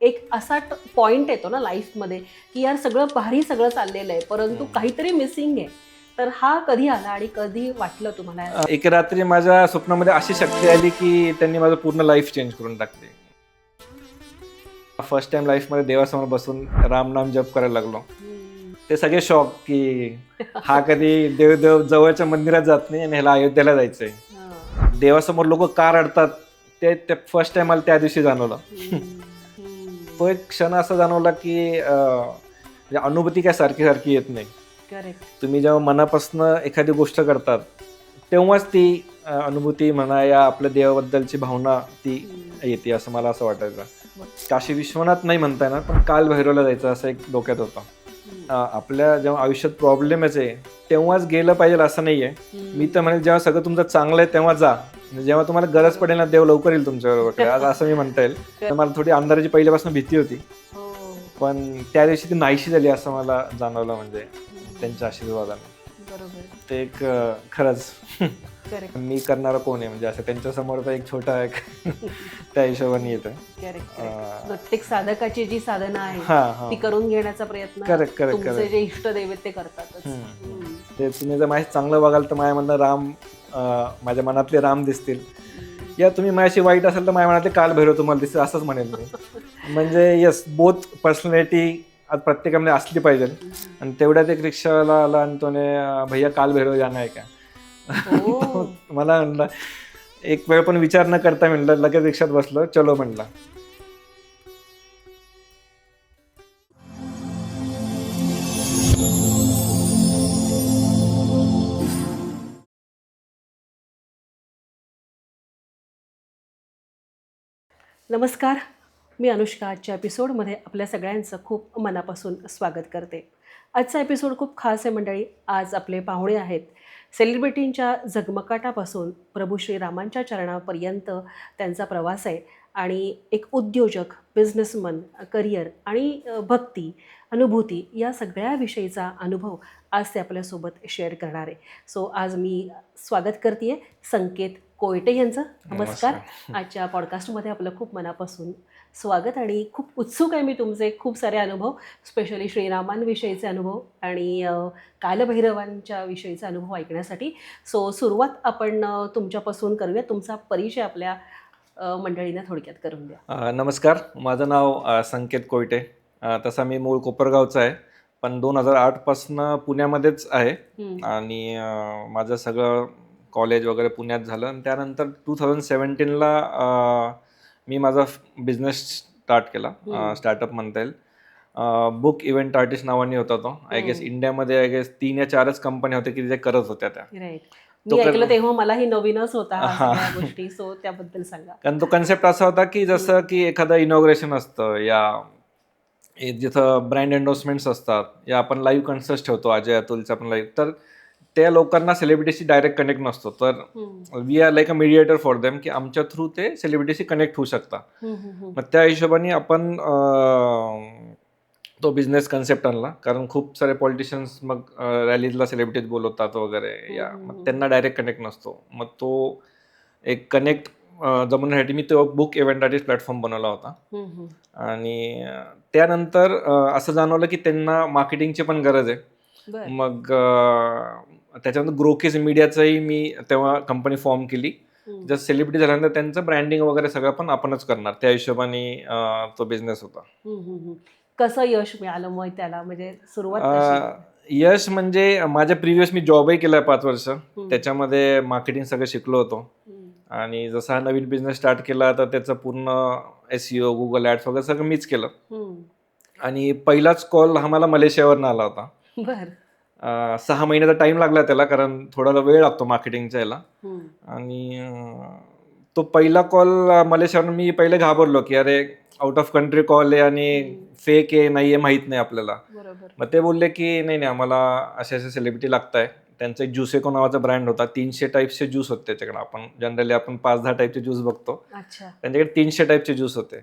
एक असा पॉइंट येतो ना लाईफमध्ये की यार सगळं भारी सगळं चाललेलं आहे परंतु काहीतरी मिसिंग आहे. तर हा कधी आला आणि कधी वाटलं तुम्हाला? एक रात्री माझ्या स्वप्नामध्ये अशी शक्ती आली की त्यांनी माझं पूर्ण लाईफ चेंज करून टाकली. फर्स्ट टाइम लाईफमध्ये देवासमोर बसून रामनाम जप करायला लागलो. ते सगळे शॉक की हा कधी देव जवळच्या मंदिरात जात नाही आणि ह्याला अयोध्येला जायचंय. देवासमोर लोक का रडतात ते फर्स्ट टाइम मला त्या दिवशी जाणवलं. तो एक क्षण असा जाणवला की म्हणजे अनुभूती काय सारखी सारखी येत नाही. करेक्ट. तुम्ही जेव्हा मनापासून एखादी गोष्ट करतात तेव्हाच ती अनुभूती म्हणा या आपल्या देवाबद्दलची भावना ती येते असं मला असं वाटायचं. काशी विश्वनाथ नाही म्हणता येणार पण काल भैरवला जायचं असं एक डोक्यात होतं. आपल्या जेव्हा आयुष्यात प्रॉब्लेमच आहे तेव्हाच गेलं पाहिजे असं नाहीये. मी तर म्हणेल जेव्हा सगळं तुमचं चांगलं आहे तेव्हा जा. जेव्हा तुम्हाला गरज पडेल ना देव लवकर येईल तुमच्याबरोबर आज असं मी म्हणता येईल. मला थोडी अंधाराची पहिल्यापासून भीती होती पण त्या दिवशी ती नाहीशी झाली असं मला जाणवलं म्हणजे त्यांच्या आशीर्वादाने. बरोबर. ते एक खरंच मी करणारा कोण आहे म्हणजे असं त्यांच्या समोर एक छोटा एक त्या हिशोबाने येतं. प्रत्येक साधकाची जी साधना आहे ती करून घेण्याचा प्रयत्न तुमचे जे इष्टदेव आहेत ते करतातच. ते तुम्ही जर माझ्या चांगलं बघाल तर माझ्यामधनं राम माझ्या मनातले राम दिसतील. या तुम्ही माझ्याशी वाईट असेल तर माझ्या मनातले काल भैरव तुम्हाला दिसतील असंच म्हणेल मी. म्हणजे येस बोथ पर्सनॅलिटी आज प्रत्येकामध्ये असली पाहिजे. आणि तेवढ्यात एक रिक्षावाला आला आणि तोने भैया काल भैरव जाणं आहे का. मला म्हणलं एक वेळ पण विचार न करता म्हणलं लगेच रिक्षात बसलो चलो म्हणला. नमस्कार, मी अनुष्का. आजच्या एपिसोडमध्ये आपल्या सगळ्यांचं खूप मनापासून स्वागत करते. आजचा एपिसोड खूप खास आहे मंडळी. आज आपले पाहुणे आहेत. सेलिब्रिटींच्या झगमगाटापासून प्रभू श्रीरामांच्या चरणापर्यंत त्यांचा प्रवास आहे आणि एक उद्योजक, बिझनेसमन, करिअर आणि भक्ती, अनुभूती या सगळ्याविषयीचा अनुभव आज ते आपल्यासोबत शेअर करणार आहे. सो आज मी स्वागत करते आहे संकेत कोयटे यांचं. नमस्कार. आजच्या पॉडकास्टमध्ये आपलं खूप मनापासून स्वागत आणि खूप उत्सुक आहे मी तुमचे खूप सारे अनुभव, स्पेशली श्रीरामांविषयीचे अनुभव आणि कालभैरवांच्या विषयीचा अनुभव ऐकण्यासाठी. सो सुरुवात आपण तुमच्यापासून करूया. तुमचा परिचय आपल्या मंडळींना थोडक्यात करून द्या. नमस्कार, माझं नाव संकेत कोयटे. तसा मी मूळ कोपरगावचा आहे पण 2008 पासून पुण्यामध्येच आहे आणि माझं सगळं कॉलेज वगैरे पुण्यात झालं आणि त्यानंतर 2017ला मी माझा बिझनेस स्टार्ट केला. स्टार्टअप म्हणता येईल. बुक इव्हेंट आर्टिस्ट नावाने होता तो. आय गेस इंडियामध्ये आय गेस 3 या 4च कंपन्या होत्या की जे करत होत्या त्या. मी ऐकलं तेव्हा मलाही नवीनच होता गोष्टी. सो त्याबद्दल सांगा. कारण तो कन्सेप्ट असा होता की जसं की एखादं इनॉग्रेशन असतं या जिथं ब्रँड एन्डोर्समेंट्स असतात या आपण लाईव्ह कन्सर्ट ठेवतो अजय अतुलचा आपण लाईव्ह, तर त्या लोकांना सेलिब्रिटीशी डायरेक्ट कनेक्ट नसतो. तर we are like a mediator for them की आमच्या थ्रू ते सेलिब्रिटीशी कनेक्ट होऊ शकतात. मग त्या हिशोबाने आपण तो बिझनेस कन्सेप्ट आणला. कारण खूप सारे पॉलिटिशियन्स मग रॅलीजला सेलिब्रिटीज बोलवतात वगैरे या मग त्यांना डायरेक्ट कनेक्ट नसतो. मग तो एक कनेक्ट जमवण्यासाठी मी तो बुक इव्हेंट आर्टिस्ट प्लॅटफॉर्म बनवला होता. आणि त्यानंतर असं जाणवलं की त्यांना मार्केटिंगची पण गरज आहे. मग त्याच्यानंतर ग्रोकेज मीडियाचंही मी तेव्हा कंपनी फॉर्म केली. जस्ट सेलिब्रिटी झाल्यानंतर त्यांचं ब्रँडिंग वगैरे सगळं पण आपणच करणार. त्या हिशोबाने तो बिझनेस होता. कसं यश मिळालं मग त्याला, म्हणजे सुरुवात? यश म्हणजे माझ्या प्रिव्हियस मी जॉबही केलाय 5 वर्ष. त्याच्यामध्ये मार्केटिंग सगळं शिकलो होतो. आणि जसा हा नवीन बिझनेस स्टार्ट केला तर त्याचं पूर्ण SEO, गुगल ॲड्स वगैरे सगळं मीच केलं. आणि पहिलाच कॉल हा मला मलेशियावरून आला होता. 6 महिन्याचा टाइम लागला त्याला कारण थोडा वेळ लागतो मार्केटिंगच्या याला. आणि तो पहिला कॉल मलेशियावरून मी पहिले घाबरलो की अरे आउट ऑफ कंट्री कॉल आहे आणि फेक आहे नाही आहे माहीत नाही आपल्याला. मग ते बोलले की नाही आम्हाला असे सेलिब्रिटी लागत आहे. त्यांचा एक ज्यूसेको नावाचा ब्रँड होता. 300 टाईप्सचे ज्यूस होते त्याच्याकडे. आपण जनरली 5-10 टाईपचे ज्यूस बघतो, त्यांच्याकडे 300 टाईपचे ज्यूस होते.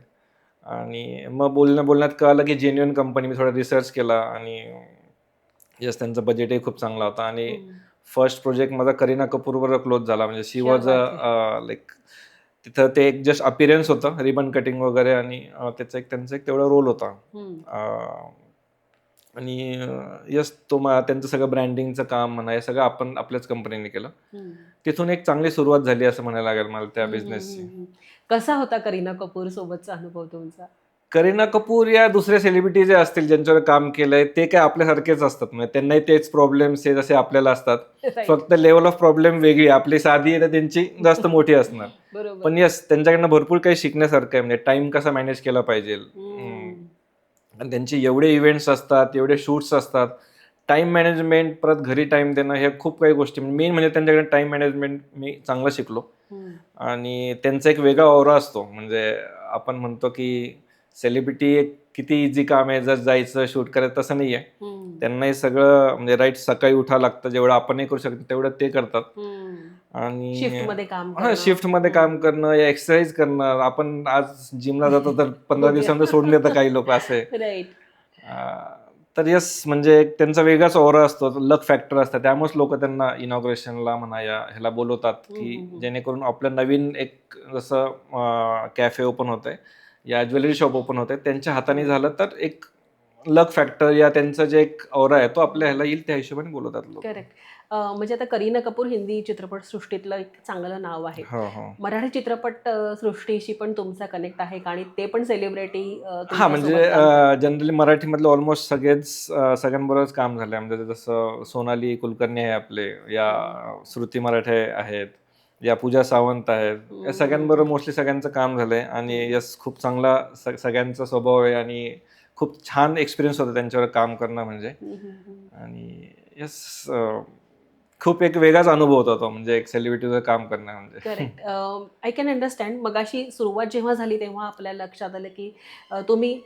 आणि मग बोलण्यात कळालं की जेन्युइन कंपनी. मी थोडा रिसर्च केला आणि यस त्यांचा बजेटही खूप चांगला होता. आणि फर्स्ट प्रोजेक्ट माझा करीना कपूरवर क्लोज झाला. म्हणजे शी वॉज लाईक तिथं ते एक जस्ट अपिरियन्स होतं, रिबन कटिंग वगैरे, आणि त्याचा एक त्यांचा एक तेवढा रोल होता. आणि यस, त्यांचं सगळं ब्रँडिंगचं काम म्हणा, हे सगळं आपण आपल्याच कंपनीने केलं. तिथून एक चांगली सुरुवात झाली असं म्हणायला लागेल मला त्या बिझनेसची. कसा होता करीना कपूर सोबतचा अनुभव तुमचा? करीना कपूर या दुसऱ्या सेलिब्रिटी जे असतील ज्यांच्यावर काम केलंय ते काय आपल्यासारखेच असतात, म्हणजे त्यांनाही तेच प्रॉब्लेम्स आहे जसे आपल्याला असतात. Right. फक्त लेवल ऑफ प्रॉब्लेम वेगळी, आपली साधी आहे तर त्यांची जास्त मोठी असणार. बरोबर. पण यस, त्यांच्याकडनं भरपूर काही शिकण्यासारखं आहे, म्हणजे टाइम कसा मॅनेज केला पाहिजे. आणि त्यांचे एवढे इव्हेंट्स असतात, एवढे शूट्स असतात, टाइम मॅनेजमेंट, परत घरी टाइम देणं, हे खूप काही गोष्टी, मेन म्हणजे त्यांच्याकडे टाइम मॅनेजमेंट मी चांगलं शिकलो. आणि त्यांचा एक वेगळा ऑरा असतो, म्हणजे आपण म्हणतो की सेलिब्रिटी एक किती इझी काम आहे, जर जायचं शूट करायचं, तसं नाही आहे. त्यांनाही सगळं म्हणजे राईट सकाळी उठावं लागतं, जेवढं आपण नाही करू शकतो तेवढं ते करतात. आणि शिफ्टमध्ये काम शिफ्टमध्ये काम करणं या एक्सरसाइज करणं, आपण आज जिमला जातो तर 15 दिवसांनी सोडून देतं काही लोक असे. राईट. तर यस, म्हणजे त्यांचा वेगळाच ऑरा असतो, लक फॅक्टर असतं, त्यामुळेच लोक त्यांना इनॉग्रेशनला म्हणा या ह्याला बोलवतात, की जेणेकरून आपलं नवीन एक जसं कॅफे ओपन होतंय या ज्वेलरी शॉप ओपन होतंय, त्यांच्या हाताने झालं तर एक लक फॅक्टर या त्यांचा जे एक ऑरा आहे तो आपल्या ह्याला येईल, त्या हिशोबाने बोलवतात लोक. करेक्ट. म्हणजे आता करीना कपूर हिंदी चित्रपट सृष्टीतलं एक चांगलं नाव आहे. मराठी चित्रपट सृष्टीशी पण तुमचा कनेक्ट आहे का? आणि ते पण सेलिब्रिटी? हा, म्हणजे जनरली मराठीमधले ऑलमोस्ट सगळ्यांबरोबरच काम झालंय, म्हणजे जसं सोनाली कुलकर्णी आहे आपले, या श्रुती मराठे आहेत, या पूजा सावंत आहेत, या सगळ्यांबरोबर मोस्टली सगळ्यांचं काम झालंय. आणि यस, खूप चांगला सगळ्यांचा स्वभाव आहे आणि खूप छान एक्सपिरियन्स होता त्यांच्यावर काम करणं म्हणजे. आणि यस, खूप एक वेगळाच अनुभव होता तो, म्हणजे एक सेलिब्रिटीवर काम करणं म्हणजे. करेक्ट. I can understand. मगाशी सुरुवात जेव्हा झाली तेव्हा आपल्याला लक्षात आलं की तुम्ही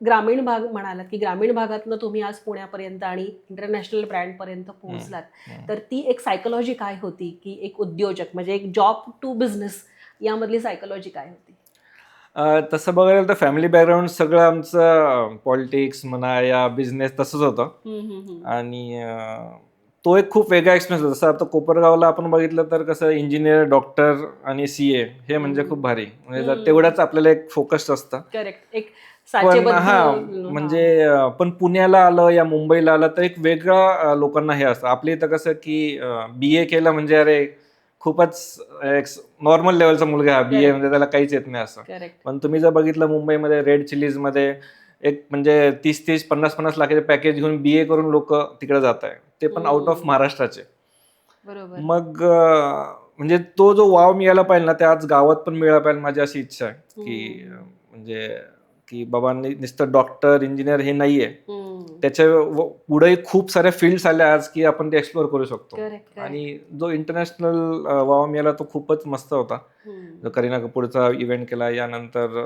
ग्रामीण भाग म्हणालात, की ग्रामीण भागातनं तुम्ही आज पुण्यापर्यंत आणि इंटरनॅशनल ब्रँडपर्यंत पोहोचलात. तर ती एक सायकोलॉजी काय होती, की एक उद्योजक म्हणजे एक जॉब टू बिझनेस यामधली सायकोलॉजी काय होती? तसं बघायला गेलं तर फॅमिली बॅकग्राऊंड सगळं आमचं पॉलिटिक्स म्हणा या बिझनेस तसंच होतं. आणि तो एक खूप वेगळा एक्सपिरियन्स होता. जसं आता कोपरगावला आपण बघितलं तर कसं इंजिनियर, डॉक्टर आणि CA हे म्हणजे खूप भारी, म्हणजे तेवढंच आपल्याला एक फोकस असतं. करेक्ट. एक पण म्हणजे पण पुण्याला आलं या मुंबईला आलं तर एक वेगळा लोकांना हे असतं. आपल्या इथं कसं की BA केलं म्हणजे अरे खूपच एक नॉर्मल लेवलचा मुलगा, BA म्हणजे त्याला काहीच येत नाही असं. पण तुम्ही जर बघितलं मुंबईमध्ये रेड चिलीज मध्ये एक म्हणजे 30-30, 50-50 लाखाचे पॅकेज घेऊन BA करून लोक तिकडे जात आहे, ते पण आउट ऑफ महाराष्ट्राचे. मग म्हणजे तो जो वाव मिळायला पाहिजे ना, ते आज गावात पण मिळायला पाहिजे, माझी अशी इच्छा आहे की म्हणजे की बाबा नुसतं डॉक्टर इंजिनियर हे नाहीये, त्याच्या पुढे खूप साऱ्या फील्ड्स आल्या आज की आपण ते एक्सप्लोर करू शकतो. आणि जो इंटरनॅशनल वाव मिळाला तो खूपच मस्त होता. जो करीना कपूरचा इव्हेंट केला, यानंतर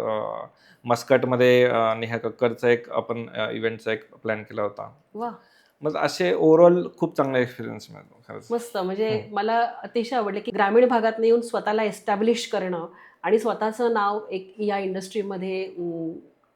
मस्कटमध्ये नेहा कक्करचा एक आपण इव्हेंटचा एक प्लॅन केला होता. मग असे ओव्हरऑल खूप चांगला एक्सपिरियन्स मिळाला खरंच. मस्त. म्हणजे मला अतिशय आवडलं की ग्रामीण भागात येऊन स्वतःला एस्टॅब्लिश करणं आणि स्वतःचं नाव एक या इंडस्ट्रीमध्ये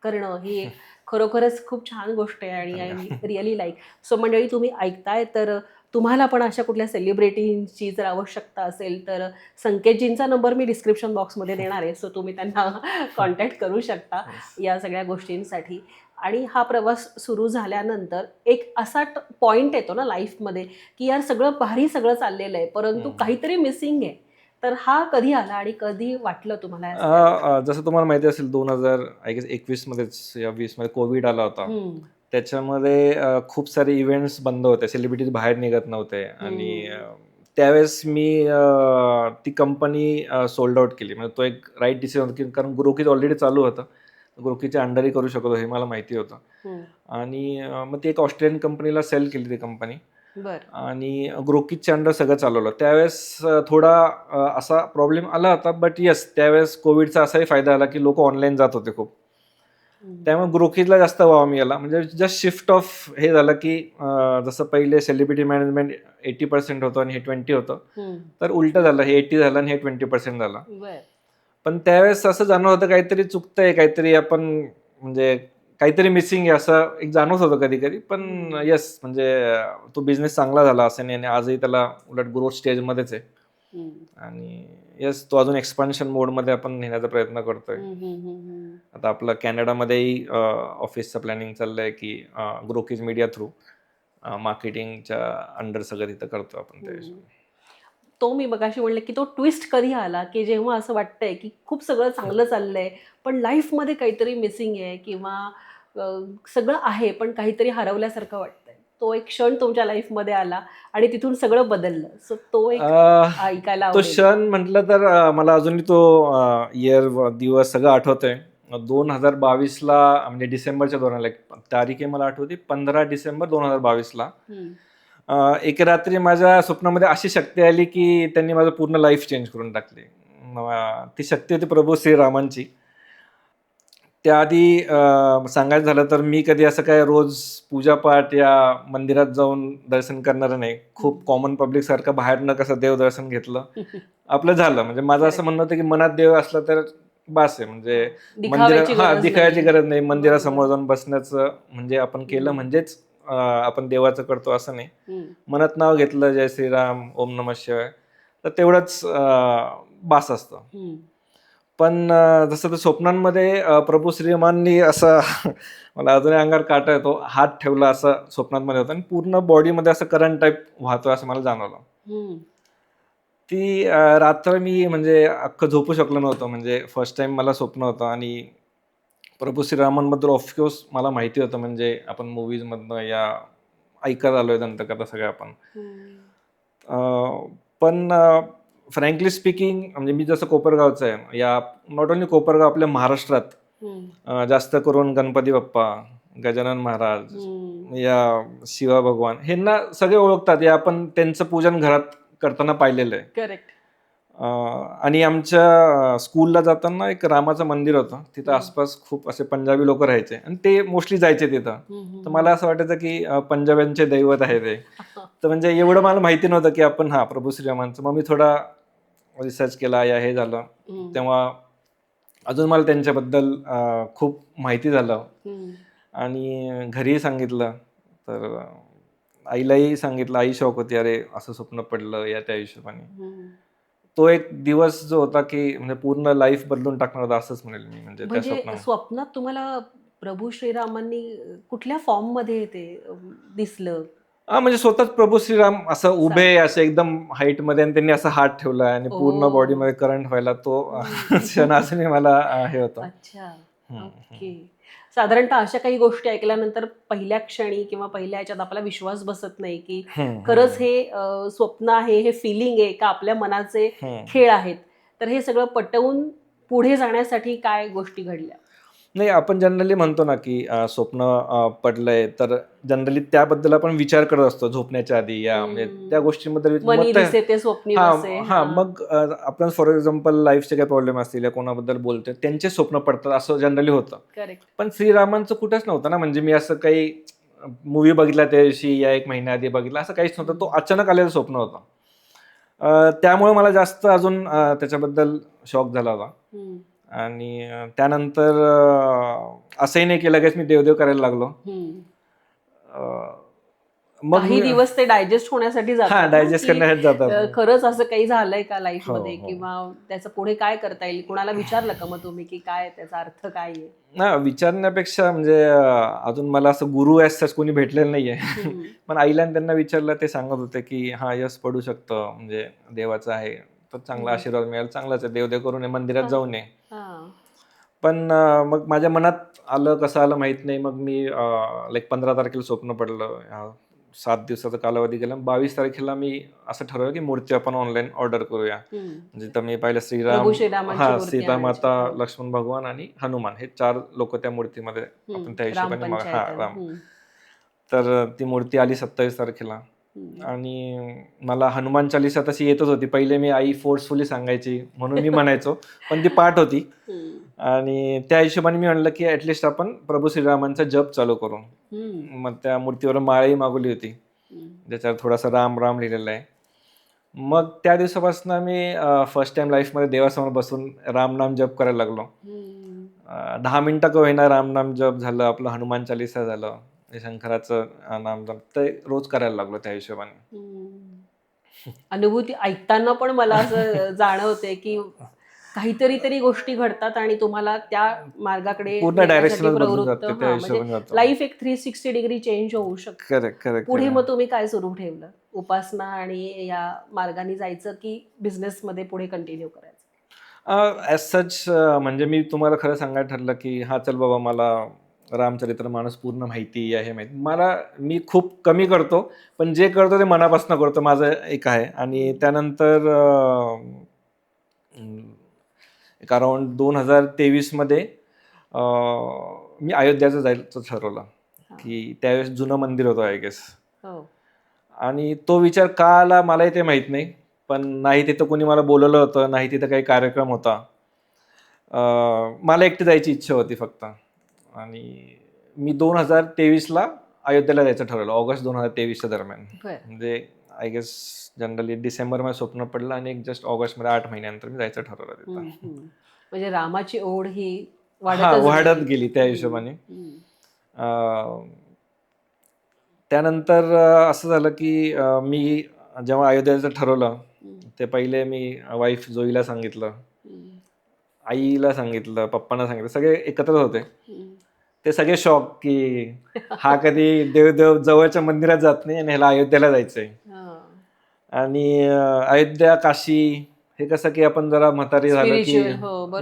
करणं ही खरोखरच खूप छान गोष्ट आहे. आणि आय रिअली लाईक. सो मंडळी, तुम्ही ऐकताय तर तुम्हाला पण अशा कुठल्या सेलिब्रिटींची जर आवश्यकता असेल तर संकेतजींचा नंबर मी डिस्क्रिप्शन बॉक्समध्ये देणार आहे. सो तुम्ही त्यांना कॉन्टॅक्ट करू शकता या सगळ्या गोष्टींसाठी. आणि हा प्रवास सुरू झाल्यानंतर एक असा पॉईंट येतो ना लाईफमध्ये की यार सगळं भारी सगळं चाललेलं आहे, परंतु काहीतरी मिसिंग आहे. तर हा कधी आला आणि कधी वाटलं तुम्हाला? जसं तुम्हाला माहिती असेल 2021 मध्येच या 20 मध्ये कोविड आला होता. त्याच्यामध्ये खूप सारे इव्हेंट्स बंद होते, सेलिब्रिटीज बाहेर निघत नव्हते. आणि त्यावेळेस मी ती कंपनी सोल्ड आउट केली. म्हणजे तो एक राईट डिसिजन होता, कारण ग्रोकीज ऑलरेडी चालू होतं, ग्रोकीच्या अंडरही करू शकतो हे मला माहिती होतं. आणि मग ती एक ऑस्ट्रेलियन कंपनीला सेल केली ती कंपनी, आणि ग्रोकीजच्या अंडर सगळं चालवलं. त्यावेळेस थोडा असा प्रॉब्लेम आला होता, बट यस, त्यावेळेस कोविडचा असाही फायदा आला की लोक ऑनलाईन जात होते खूप, त्यामुळे ग्रोकीजला जास्त वाव मिळाला. म्हणजे जस्ट शिफ्ट ऑफ हे झालं की जसं पहिले सेलिब्रिटी मॅनेजमेंट 80% होतं आणि हे 20 होतं, तर उलटं झालं, हे 80 झालं आणि हे 20% झालं. पण त्यावेळेस असं जाणवत होतं काहीतरी चुकतंय, काहीतरी आपण म्हणजे काहीतरी मिसिंग आहे असं एक जाणवत होतं कधी कधी. पण यस, म्हणजे तो बिझनेस चांगला झाला असं नाही, आणि आजही त्याला उलट ग्रोथ स्टेजमध्येच आहे. आणि येस, तो अजून एक्सपान्शन मोडमध्ये आपण नेण्याचा प्रयत्न करतोय. आता आपलं कॅनडामध्येही ऑफिसचं प्लॅनिंग चाललंय की ग्रोकीज मीडिया थ्रू मार्केटिंगच्या अंडर सगळं तिथं करतो आपण त्या हिशोबाने. तो मी मगाशी म्हणलं की तो ट्विस्ट कधी आला की जेव्हा असं वाटतंय की खूप सगळं चांगलं चाललंय पण लाईफमध्ये काहीतरी मिसिंग आहे किंवा सगळं आहे पण काहीतरी हरवल्यासारखं वाटतंय, तो एक क्षण तुमच्या लाईफमध्ये आला आणि तिथून सगळं बदललं, सो तो एक ऐकायला तो आवडेल. क्षण म्हटलं तर मला अजूनही तो इयर दिवस सगळं आठवतंय. 2022ला म्हणजे डिसेंबरच्या दौरान तारीख आहे मला आठवते, 15 डिसेंबर 2022ला. एक रात्री माझ्या स्वप्नामध्ये अशी शक्ती आली की त्यांनी माझं पूर्ण लाईफ चेंज करून टाकली. ती शक्ती होती प्रभू श्रीरामांची. त्याआधी सांगायचं झालं तर मी कधी असं काय रोज पूजापाठ या मंदिरात जाऊन दर्शन करणारं नाही. खूप कॉमन पब्लिक सारखं बाहेरनं कसं देवदर्शन घेतलं आपलं झालं. म्हणजे माझं असं म्हणणं होतं की मनात देव असला तर बास आहे. म्हणजे मंदिरात दिखायची गरज नाही. मंदिरासमोर जाऊन बसण्याचं म्हणजे आपण केलं म्हणजेच आपण देवाचं करतो असं नाही. मनात नाव घेतलं जय श्रीराम, ओम नमः शिवाय, तर तेवढंच बास असतं. पण जसं तर स्वप्नांमध्ये प्रभू श्रीरामांनी असं मला अजूनही अंगावर काटा येतो, हात ठेवला असं स्वप्नांमध्ये होतं आणि पूर्ण बॉडीमध्ये असं करंट टाईप वाहतोय असं मला जाणवलं. ती रात्र मी म्हणजे अख्खं झोपू शकलो नव्हतं. म्हणजे फर्स्ट टाइम मला स्वप्न होतं आणि प्रभू श्रीरामांबद्दल ऑफकोर्स मला माहिती होतं. म्हणजे आपण मूवीजमधनं या ऐकत आलोय दंतकथा सगळ्या आपण. पण फ्रँकली स्पीकिंग म्हणजे मी जसं कोपरगावचं आहे, या नॉट ओन्ली कोपरगाव, आपल्या महाराष्ट्रात जास्त करून गणपती बाप्पा, गजानन महाराज, या शिवा भगवान ह्यांना सगळे ओळखतात. या आपण त्यांचं पूजन घरात करताना पाहिलेलं आहे. करेक्ट. आणि आमच्या स्कूलला जाताना एक रामाचं मंदिर होतं. तिथं आसपास खूप असे पंजाबी लोक राहायचे आणि ते मोस्टली जायचे तिथं. तर मला असं वाटायचं की पंजाब्यांचे दैवत आहे ते. तर म्हणजे एवढं मला माहिती नव्हतं की आपण प्रभू श्रीरामांचं. मग मी थोडा रिसर्च केला या हे झालं तेव्हा अजून मला त्यांच्याबद्दल खूप माहिती झालं आणि घरीही सांगितलं. तर आईलाही सांगितलं. आई शॉक होती, अरे असं स्वप्न पडलं या त्या हिशोबाने. तो एक दिवस जो होता की म्हणजे पूर्ण लाईफ बदलून टाकणार होता असंच म्हणेल मी. म्हणजे त्या म्हणजे स्वप्नात तुम्हाला प्रभू श्रीरामांनी कुठल्या फॉर्म मध्ये ते दिसलं? म्हणजे स्वतःच प्रभू श्रीराम असं उभे, असं एकदम हाईट मध्ये, आणि त्यांनी असा हात ठेवला आणि पूर्ण बॉडीमध्ये करंट व्हायला तो क्षण अजूनही मला हे होतं. अच्छा, ओके. साधारणतः अशा काही गोष्टी ऐकल्यानंतर पहिल्या क्षणी किंवा पहिल्या ह्याच्यात आपला विश्वास बसत नाही की खरंच हे स्वप्न आहे, हे फिलिंग आहे का आपल्या मनाचे खेळ आहेत. तर हे सगळं पटवून पुढे जाण्यासाठी काय गोष्टी घडल्या? नाही, आपण जनरली म्हणतो ना की स्वप्न पडलंय तर जनरली त्याबद्दल आपण विचार करत असतो झोपण्याच्या आधी, या म्हणजे त्या गोष्टींबद्दल मग आपण फॉर एक्झाम्पल लाईफचे काही प्रॉब्लेम असतील या कोणाबद्दल बोलतोय त्यांचे स्वप्न पडतात असं जनरली होतं. करेक्ट. पण श्रीरामांचं कुठंच नव्हतं ना. म्हणजे मी असं काही मूवी बघितला त्या दिवशी या एक महिन्याआधी बघितला असं काहीच नव्हतं. तो अचानक आलेलं स्वप्न होतं. त्यामुळे मला जास्त अजून त्याच्याबद्दल शॉक झाला होता. आणि त्यानंतर असंही नाही की लगेच मी देवदेव करायला लागलो. मग काही दिवस ते डायजेस्ट होण्यासाठी जातात, डायजेस्ट करण्यासाठी जातात. खरंच असं काही झालंय का लाईफ मध्ये किंवा त्याचं पुढे काय करता येईल? कोणाला विचारलं का मग तुम्ही की काय त्याचा अर्थ काय आहे? ना, विचारण्यापेक्षा म्हणजे अजून मला असं गुरु ॲज कोणी भेटलेलं नाहीये. पण आईला त्यांना विचारलं, ते सांगत होते की यश पडू शकतं, म्हणजे देवाचं आहे तर चांगला आशीर्वाद मिळेल, चांगलाच आहे, देवदेव करून मंदिरात जाऊ नये. पण मग माझ्या मनात आलं, कसं आलं माहित नाही. मग मी 15 तारखेला स्वप्न पडलं. 7 दिवसाचा कालावधी गेला. 22 तारखेला मी असं ठरवलं की मूर्ती आपण ऑनलाईन ऑर्डर करूया. जिथं मी पाहिलं सीतामाता, लक्ष्मण भगवान आणि हनुमान हे 4 लोक त्या मूर्तीमध्ये आपण त्या हिशोबाने राम. तर ती मूर्ती आली 27 तारखेला. आणि मला हनुमान चालीसा तशी येतच होती. पहिले मी आई फोर्सफुली सांगायची म्हणून मी म्हणायचो, पण ती पाठ होती. आणि त्या हिशोबाने मी म्हणलं की ऍटलिस्ट आपण प्रभू श्रीरामांचा जप चालू करू. मग त्या मूर्तीवर माळही मागवली होती ज्याच्यावर थोडासा राम राम लिहिलेला आहे. मग त्या दिवसापासून मी फर्स्ट टाइम लाईफमध्ये देवासमोर बसून रामनाम जप करायला लागलो. 10 मिनिटं का होईना रामनाम जप झालं, आपलं हनुमान चालीसा झालं, शंकराचं नाम जप ते रोज करायला लागलो त्या हिशोबाने. अनुभूती ऐकताना पण मला असं जाणवते की काहीतरी तरी गोष्टी घडतात आणि तुम्हाला त्या मार्गाकडे पूर्ण नेण्यासाठी डायरेक्शनच बदलून प्रवृत्त, जाते, त्या म्हणजे हिशोबाने जातो. लाईफ एक 360 डिग्री चेंज होऊ शकते. करेक्ट करेक्ट पुढे करेक्ट. मग तुम्ही काय सुरू ठेवलं? उपासना आणि या मार्गाने जायचं की बिझनेसमध्ये पुढे कंटिन्यू करायचं? ॲज सच म्हणजे मी तुम्हाला खरं सांगायला ठरलं की हा चल बाबा, मला रामचरितमानस पूर्ण माहिती आहे, माहिती मला, मी खूप कमी करतो पण जे करतो ते मनापासून करतो, माझं एक आहे. आणि त्यानंतर एक अराउंड 2023मध्ये मी अयोध्याचं जायचं ठरवलं, की त्यावेळेस जुनं मंदिर होतं आय गेस. हो. आणि तो विचार का आला मलाही ते माहीत नाही, पण नाही तिथं कोणी मला बोलवलं होतं, नाही तिथं काही कार्यक्रम होता. मला एकटी जायची इच्छा होती फक्त. आणि मी 2023ला अयोध्येला जायचं ठरवलं, ऑगस्ट 2023च्या दरम्यान. म्हणजे आय गेस जनरली डिसेंबरमध्ये स्वप्न पडलं आणि एक जस्ट ऑगस्टमध्ये 8 महिन्यानंतर मी जायचं ठरवलं तिथं. म्हणजे रामाची ओढ ही हा, वाढत गेली त्या हिशोबाने. त्यानंतर असं झालं की मी जेव्हा अयोध्येचं ठरवलं ते पहिले मी वाईफ जोईला सांगितलं, आईला सांगितलं, पप्पांना सांगितलं, सगळे एकत्रच होते. ते सगळे शॉक की हा कधी देव जवळच्या मंदिरात जात नाही आणि ह्याला अयोध्येला जायचंय. आणि अयोध्या, काशी हे कसं की आपण जरा म्हातारी झालं की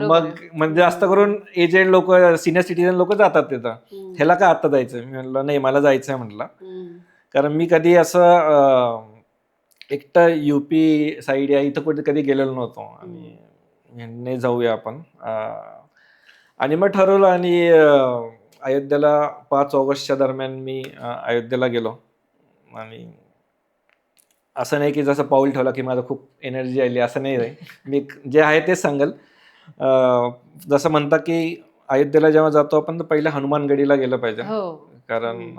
मग म्हणजे जास्त करून एजेड लोक, सिनियर सिटीजन लोक जातात तिथं, ह्याला काय आता जायचं? मी म्हटलं नाही, मला जायचंय म्हटलं. कारण मी कधी असं एकटं युपी साईड या इथं कुठे कधी गेलेलो नव्हतो आणि नाही जाऊया आपण. आणि मग ठरवलं आणि अयोध्येला 5 ऑगस्टच्या दरम्यान मी अयोध्येला गेलो. आणि असं नाही की जसं पाऊल ठेवलं की माझं खूप एनर्जी आली, असं नाही रे. मी जे आहे तेच सांगेल. जसं म्हणतात की अयोध्येला जेव्हा जातो आपण तर पहिल्या हनुमानगडीला गेलं पाहिजे, कारण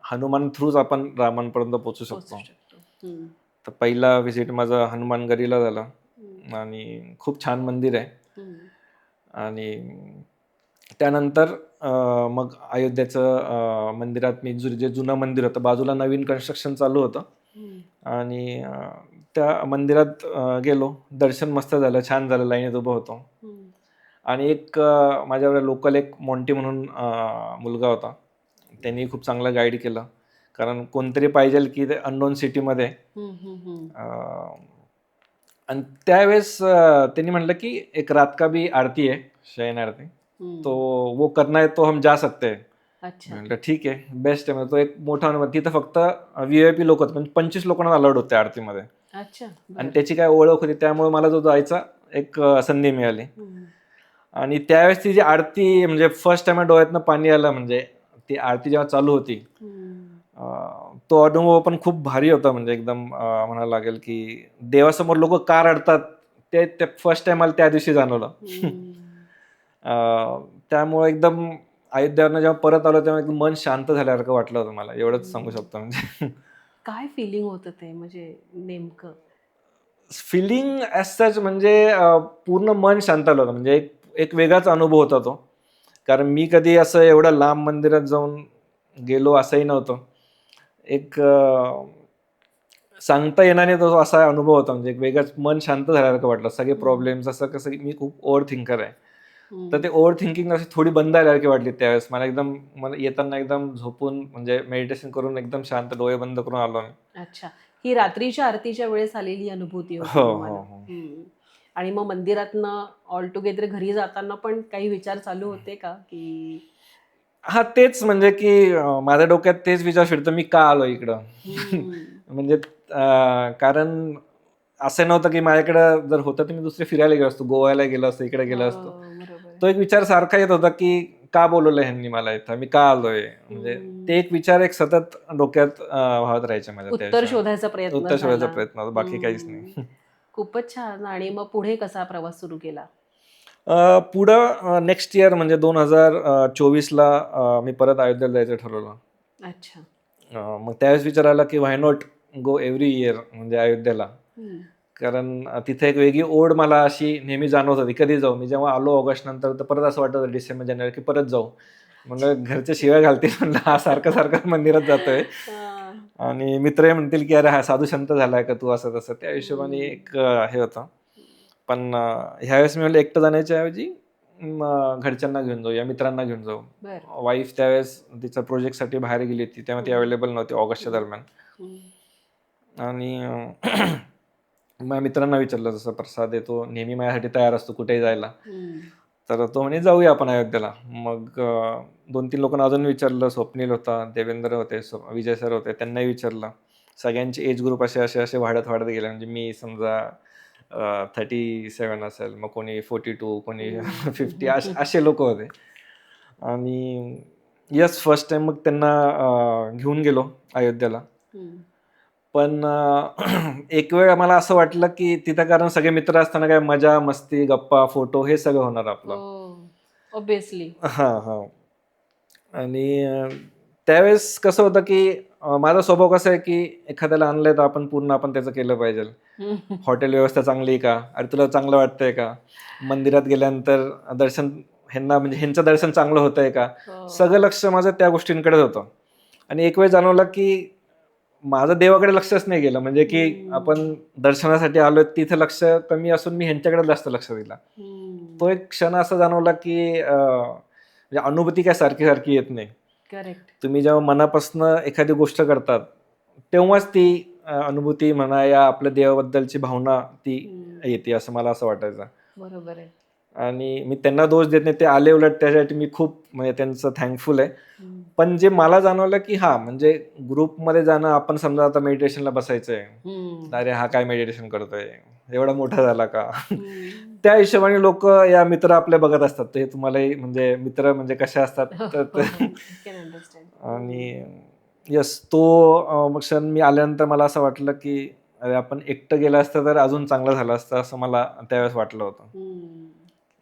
हनुमान थ्रूच आपण रामांपर्यंत पोहोचू शकतो. तर पहिला व्हिजिट माझा हनुमानगडीला झाला आणि खूप छान मंदिर आहे. आणि त्यानंतर मग अयोध्येचं मंदिरात मी जे जुनं मंदिर होतं, बाजूला नवीन कन्स्ट्रक्शन चालू होतं आणि त्या मंदिरात गेलो. दर्शन मस्त झालं, छान झालं, लाईनीत उभं होतो. आणि एक माझ्याकडे लोकल एक मॉन्टी म्हणून मुलगा होता, त्यांनी खूप चांगलं गाईड केलं, कारण कोणतरी पाहिजे की ते अननोन सिटीमध्ये. आणि त्यावेळेस त्यांनी म्हटलं की एक रात का भी आरती आहे, शयन आरती, तो वो करना है तो हम जा सकते हैं. म्हटलं ठीक आहे, बेस्ट आहे. म्हणजे तो एक मोठा अनुभव. तिथं फक्त VIP लोक होते, म्हणजे 25 लोकांना अलाउड होते आरतीमध्ये. आणि त्याची काय ओळख होती, त्यामुळे मला जो जायचा एक संधी मिळाली. आणि त्यावेळेस ती जी आरती, म्हणजे फर्स्ट टाइम डोळ्यातनं पाणी आलं, म्हणजे ती आरती जेव्हा चालू होती तो अनुभव पण खूप भारी होता. म्हणजे एकदम म्हणायला लागेल की देवासमोर लोक का रडतात ते फर्स्ट टाइम मला त्या दिवशी जाणवलं. त्यामुळे एकदम अयोध्यावरनं जेव्हा परत आलो तेव्हा एकदम मन शांत झाल्यासारखं वाटलं होतं मला, एवढंच सांगू शकतो. म्हणजे काय फिलिंग होतं ते, म्हणजे नेमकं फिलिंग ॲज सच म्हणजे पूर्ण मन शांत झालं होतं. म्हणजे एक वेगळाच अनुभव होता तो, कारण मी कधी असं एवढं लांब मंदिरात जाऊन गेलो असंही नव्हतं. एक सांगता येणार नाही तो असा अनुभव होता. म्हणजे एक वेगळाच मन शांत झाल्यासारखं वाटलं. सगळे प्रॉब्लेम्स, असं कसं मी खूप ओव्हर थिंकर आहे, तर ते ओव्हर थिंकिंग अशी थोडी बंद झाल्यासारखी वाटली त्यावेळेस मला. एकदम मला येताना एकदम झोपून, म्हणजे मेडिटेशन करून एकदम शांत डोळे बंद करून आलो मी. अच्छा, ही रात्रीच्या आरतीच्या वेळेस आलेली अनुभूती होती तुम्हाला? आणि मग मंदिरातनं ऑल टुगेदर घरी जाताना पण काही विचार चालू होते का की? हा, तेच म्हणजे की माझ्या डोक्यात तेच विचार फिरतो, मी का आलो इकडं. म्हणजे कारण असं नव्हतं की माझ्याकडं जर होतं तर मी दुसरे फिरायला गेलो असतो, गोव्याला गेलो असतो, इकडे गेलो असतो. तो एक विचार सारखा येत होता की का बोलवलं ह्यांनी मला इथं, मी का आलोय. म्हणजे ते एक विचार एक सतत डोक्यात वाहत राहायचे माझ्या. उत्तर शोधायचा प्रयत्न होता, बाकी काहीच नाही. खूपच छान. आणि मग पुढे कसा प्रवास सुरू केला? पुढं नेक्स्ट इयर म्हणजे 2024ला मी परत अयोध्येला जायचं ठरवलं. अच्छा. मग त्यावेळेस विचार आला की व्हाय नॉट गो एव्हरी इयर म्हणजे अयोध्येला, कारण तिथे एक वेगळी ओढ मला अशी नेहमी जाणवत होती. कधी जाऊ, मी जेव्हा आलो ऑगस्ट नंतर तर परत असं वाटत होतं डिसेंबर जानेवारी की परत जाऊ. मग घरचे शिव्या घालतील, म्हणलं हा सारखं सारखं मंदिरात जातोय. आणि मित्रही म्हणतील की अरे हा साधू संत झालाय का तू, असं तसं. त्या हिशोबाने एक हे होतं. पण ह्यावेळेस मी म्हणलं एकटं जाण्याच्या ऐवजी घरच्यांना घेऊन जाऊ या मित्रांना घेऊन जाऊ. बरं. वाईफ त्यावेळेस तिच्या प्रोजेक्टसाठी बाहेर गेली होती, तेव्हा ती अवेलेबल नव्हती ऑगस्टच्या दरम्यान. आणि माझ्या मित्रांना विचारलं, जसं प्रसाद आहे तो नेहमी माझ्यासाठी तयार असतो कुठेही जायला, तर तो म्हणे जाऊया आपण अयोध्येला. मग 2-3 लोकांना अजून विचारलं. स्वप्नील होता, देवेंद्र होते, विजय सर होते, त्यांनाही विचारलं. सगळ्यांचे एज ग्रुप असे वाढत गेले. म्हणजे मी समजा 37 असेल, मग कोणी 42, कोणी 50, असे लोक होते. आणि येस, फर्स्ट टाइम मग त्यांना घेऊन गेलो अयोध्येला. पण एक वेळ मला असं वाटलं की तिथं, कारण सगळे मित्र असताना काय मजा मस्ती गप्पा फोटो हे सगळं होणार आपलं. ऑब्विसली. हा. आणि त्यावेळेस कसं होतं की माझा स्वभाव कसा आहे की एखाद्याला आणलंय तर आपण त्याचं केलं पाहिजे. हॉटेल व्यवस्था चांगली आहे का, अरे तुला चांगलं वाटतंय का, मंदिरात गेल्यानंतर दर्शन म्हणजे ह्यांचं दर्शन चांगलं होतंय का, सगळं लक्ष माझं त्या गोष्टींकडे होतं. आणि एक वेळ जाणवलं की माझं देवाकडे लक्षच नाही गेलं. म्हणजे की आपण दर्शनासाठी आलोय तिथं लक्ष कमी असून मी ह्यांच्याकडे जास्त लक्ष दिला. तो एक क्षण असा जाणवला की म्हणजे अनुभूती काय सारखी येत नाही. करेक्ट. तुम्ही जेव्हा मनापासून एखादी गोष्ट करतात तेव्हाच ती अनुभूती म्हणा या आपल्या देवाबद्दलची भावना ती येते, असं मला असं वाटायचं. बरोबर आहे. आणि मी त्यांना दोष देत नाही, ते आले उलट त्यासाठी मी खूप म्हणजे त्यांचं थँकफुल आहे. पण जे मला जाणवलं की म्हणजे ग्रुपमध्ये जाणं, आपण समजा आता मेडिटेशनला बसायचंय, अरे हा काय मेडिटेशन करतोय, एवढा मोठा झाला का, त्या हिशोबाने लोक या मित्र आपले बघत असतात. ते तुम्हाला म्हणजे मित्र म्हणजे कसे असतात आणि यस, तो क्षण मी आल्यानंतर मला असं वाटलं की अरे आपण एकटं गेलं असतं तर अजून चांगलं झालं असतं, असं मला त्यावेळेस वाटलं होतं.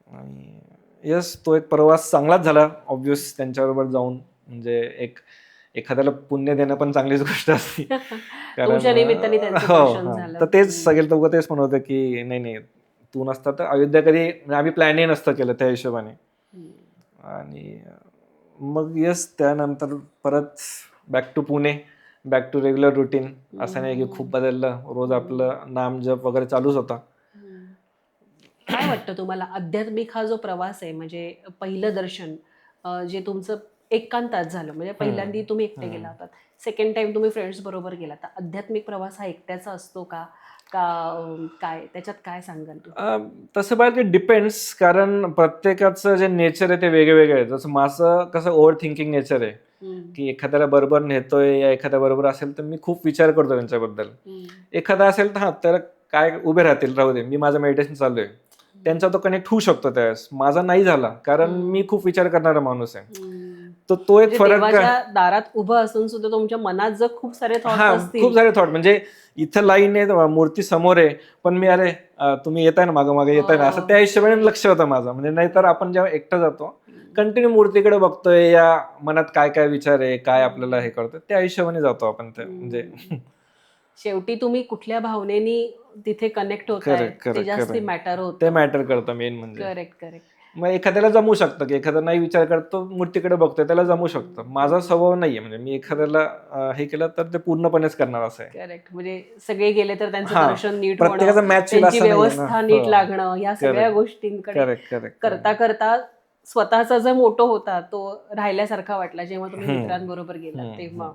आणि यस, तो एक प्रवास चांगलाच झाला ऑब्व्हियस त्यांच्याबरोबर जाऊन. म्हणजे एखाद्याला पुण्य देणं पण चांगलीच गोष्ट असते. तुमच्या निमित्ताने त्यांचं दर्शन झालं. तर तेच सगळे लोक तेच म्हणत होते की नाही तू नसता तर अयोध्या कधी, आम्ही प्लॅनही नसतं केलं त्या हिशोबाने. आणि मग यस, त्यानंतर परत back to Pune, back to regular routine. असं नाही की खूप बदललं, रोज आपलं नाम जप वगैरे चालूच होता. काय वाटतं तुम्हाला, आध्यात्मिक हा जो प्रवास आहे, म्हणजे पहिलं दर्शन जे तुमचं एकांतात झालं, म्हणजे पहिल्यांदा तुम्ही एकटे गेला होतात, सेकंड टाइम तुम्ही फ्रेंड्स बरोबर गेला, तर आध्यात्मिक प्रवास हा एकट्याचा असतो का काय, त्याच्यात काय सांगाल तुम्ही? तसं पाहिजे डिपेंड्स, कारण प्रत्येकाचं जे नेचर आहे ते वेगवेगळं आहे. जसं माझं कसं ओव्हर थिंकिंग नेचर आहे की एखाद्याला बरोबर नेतोय या एखाद्या बरोबर असेल तर मी खूप विचार करतो त्यांच्याबद्दल. एखादा असेल तर त्याला काय उभे राहतील, राहू दे, मी माझं मेडिटेशन चालू आहे, त्यांचा तो कनेक्ट होऊ शकतो. त्यावेळेस माझा नाही झाला, कारण मी खूप विचार करणारा माणूस आहे. तर तो एक फरक. देवाच्या दारात उभं असून सुद्धा तुमच्या मनात जर खूप सारे थॉट्स असतील. खूप सारे थॉट, म्हणजे इथं लाईन आहे, मूर्ती समोर आहे, पण मी अरे तुम्ही येताय ना, मागे येताय ना, असं त्या हिशोबाने लक्ष होतं माझं. म्हणजे नाहीतर आपण जेव्हा एकटं जातो कंटिन्यू मूर्तीकडे बघतोय, या मनात काय काय विचार आहे, काय आपल्याला हे कळतं, त्या हिशोबाने जातो आपण. ते म्हणजे शेवटी तुम्ही कुठल्या भावनेनी तिथे कनेक्ट होताय ते जास्त मॅटर होतं. ते मॅटर करतं मेन म्हणजे. करेक्ट. मग एखाद्याला जमू शकतं की एखादा नाही विचार करतो, मूर्तीकडे बघतोय, त्याला जमू शकतं. माझा स्वभाव नाहीये, म्हणजे मी एखाद्याला हे केलं तर ते पूर्णपणेच करणार असं आहे. करेक्ट. म्हणजे सगळे गेले तर त्यांचं दर्शन नीट प्रत्येकाचा मॅच त्यांची व्यवस्था नीट लागणं, या सगळ्या गोष्टींकडे करता करता स्वतःचा जो मोटो होता तो राहिल्यासारखा वाटला जेव्हा तुम्ही मित्रांबरोबर गेलात तेव्हा.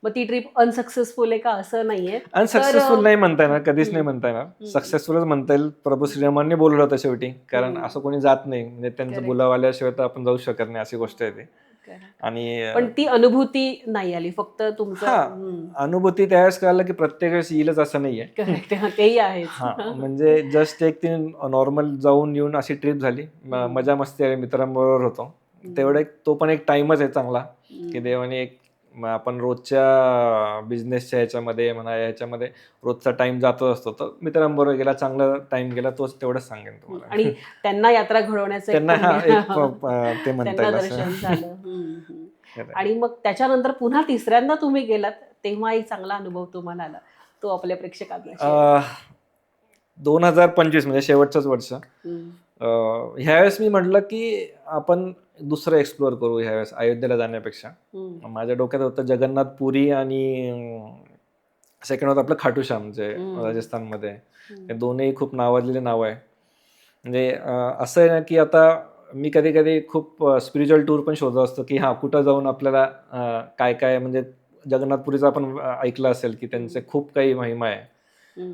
मग ती ट्रिप अनसक्सेसफुल आहे का, असं नाहीये? अनसक्सेसफुल नाही म्हणता येणार, कधीच नाही म्हणता येणार, सक्सेसफुलच म्हणता येईल. प्रभू श्रीरामांनी बोललं होतं शेवटी, कारण असं कोणी जात नाही, म्हणजे त्यांचं बोलावल्याशिवाय तर आपण जाऊ शकत नाही, अशी गोष्ट आहे ती. आणि पण ती अनुभूती नाही आली, फक्त तुमचं अनुभूती त्यावेळेस कळलं की प्रत्येक वेळेस येईलच असं नाहीये. तेही आहे. म्हणजे जस्ट एक ती नॉर्मल जाऊन येऊन अशी ट्रिप झाली, मजा मस्ती आली, मित्रांबरोबर होतो तेवढं. तो पण एक टाइमच आहे चांगला की देवाने एक, आपण रोजच्या बिझनेसच्या ह्याच्यामध्ये म्हणा, ह्याच्यामध्ये रोजचा टाइम जातो असतो, तर मित्रांबरोबर गेला, चांगला टाइम गेला, तोच तेवढंच सांगेन तुम्हाला. आणि त्यांना यात्रा घडवण्याचं ते म्हणता दर्शन झालं. आणि मग त्याच्यानंतर पुन्हा तिसऱ्यांदा तुम्ही गेलात तेव्हा एक चांगला अनुभव तुम्हाला आला, तो आपल्या प्रेक्षकांना. 2025 म्हणजे शेवटचंच वर्ष. ह्यावेळेस मी म्हटलं की आपण दुसरं एक्सप्लोअर करू ह्यावेळेस अयोध्येला जाण्यापेक्षा. माझ्या डोक्यात होतं जगन्नाथपुरी आणि सेकंड होतं आपलं खाटू श्याम जे राजस्थानमध्ये. हे दोन्ही खूप नावाजलेले नाव आहे. म्हणजे असं आहे ना की आता मी कधी कधी खूप स्पिरिच्युअल टूर पण शोधत असतो की कुठं जाऊन आपल्याला काय काय म्हणजे जगन्नाथपुरीचं आपण ऐकलं असेल की त्यांचे खूप काही महिमा आहे.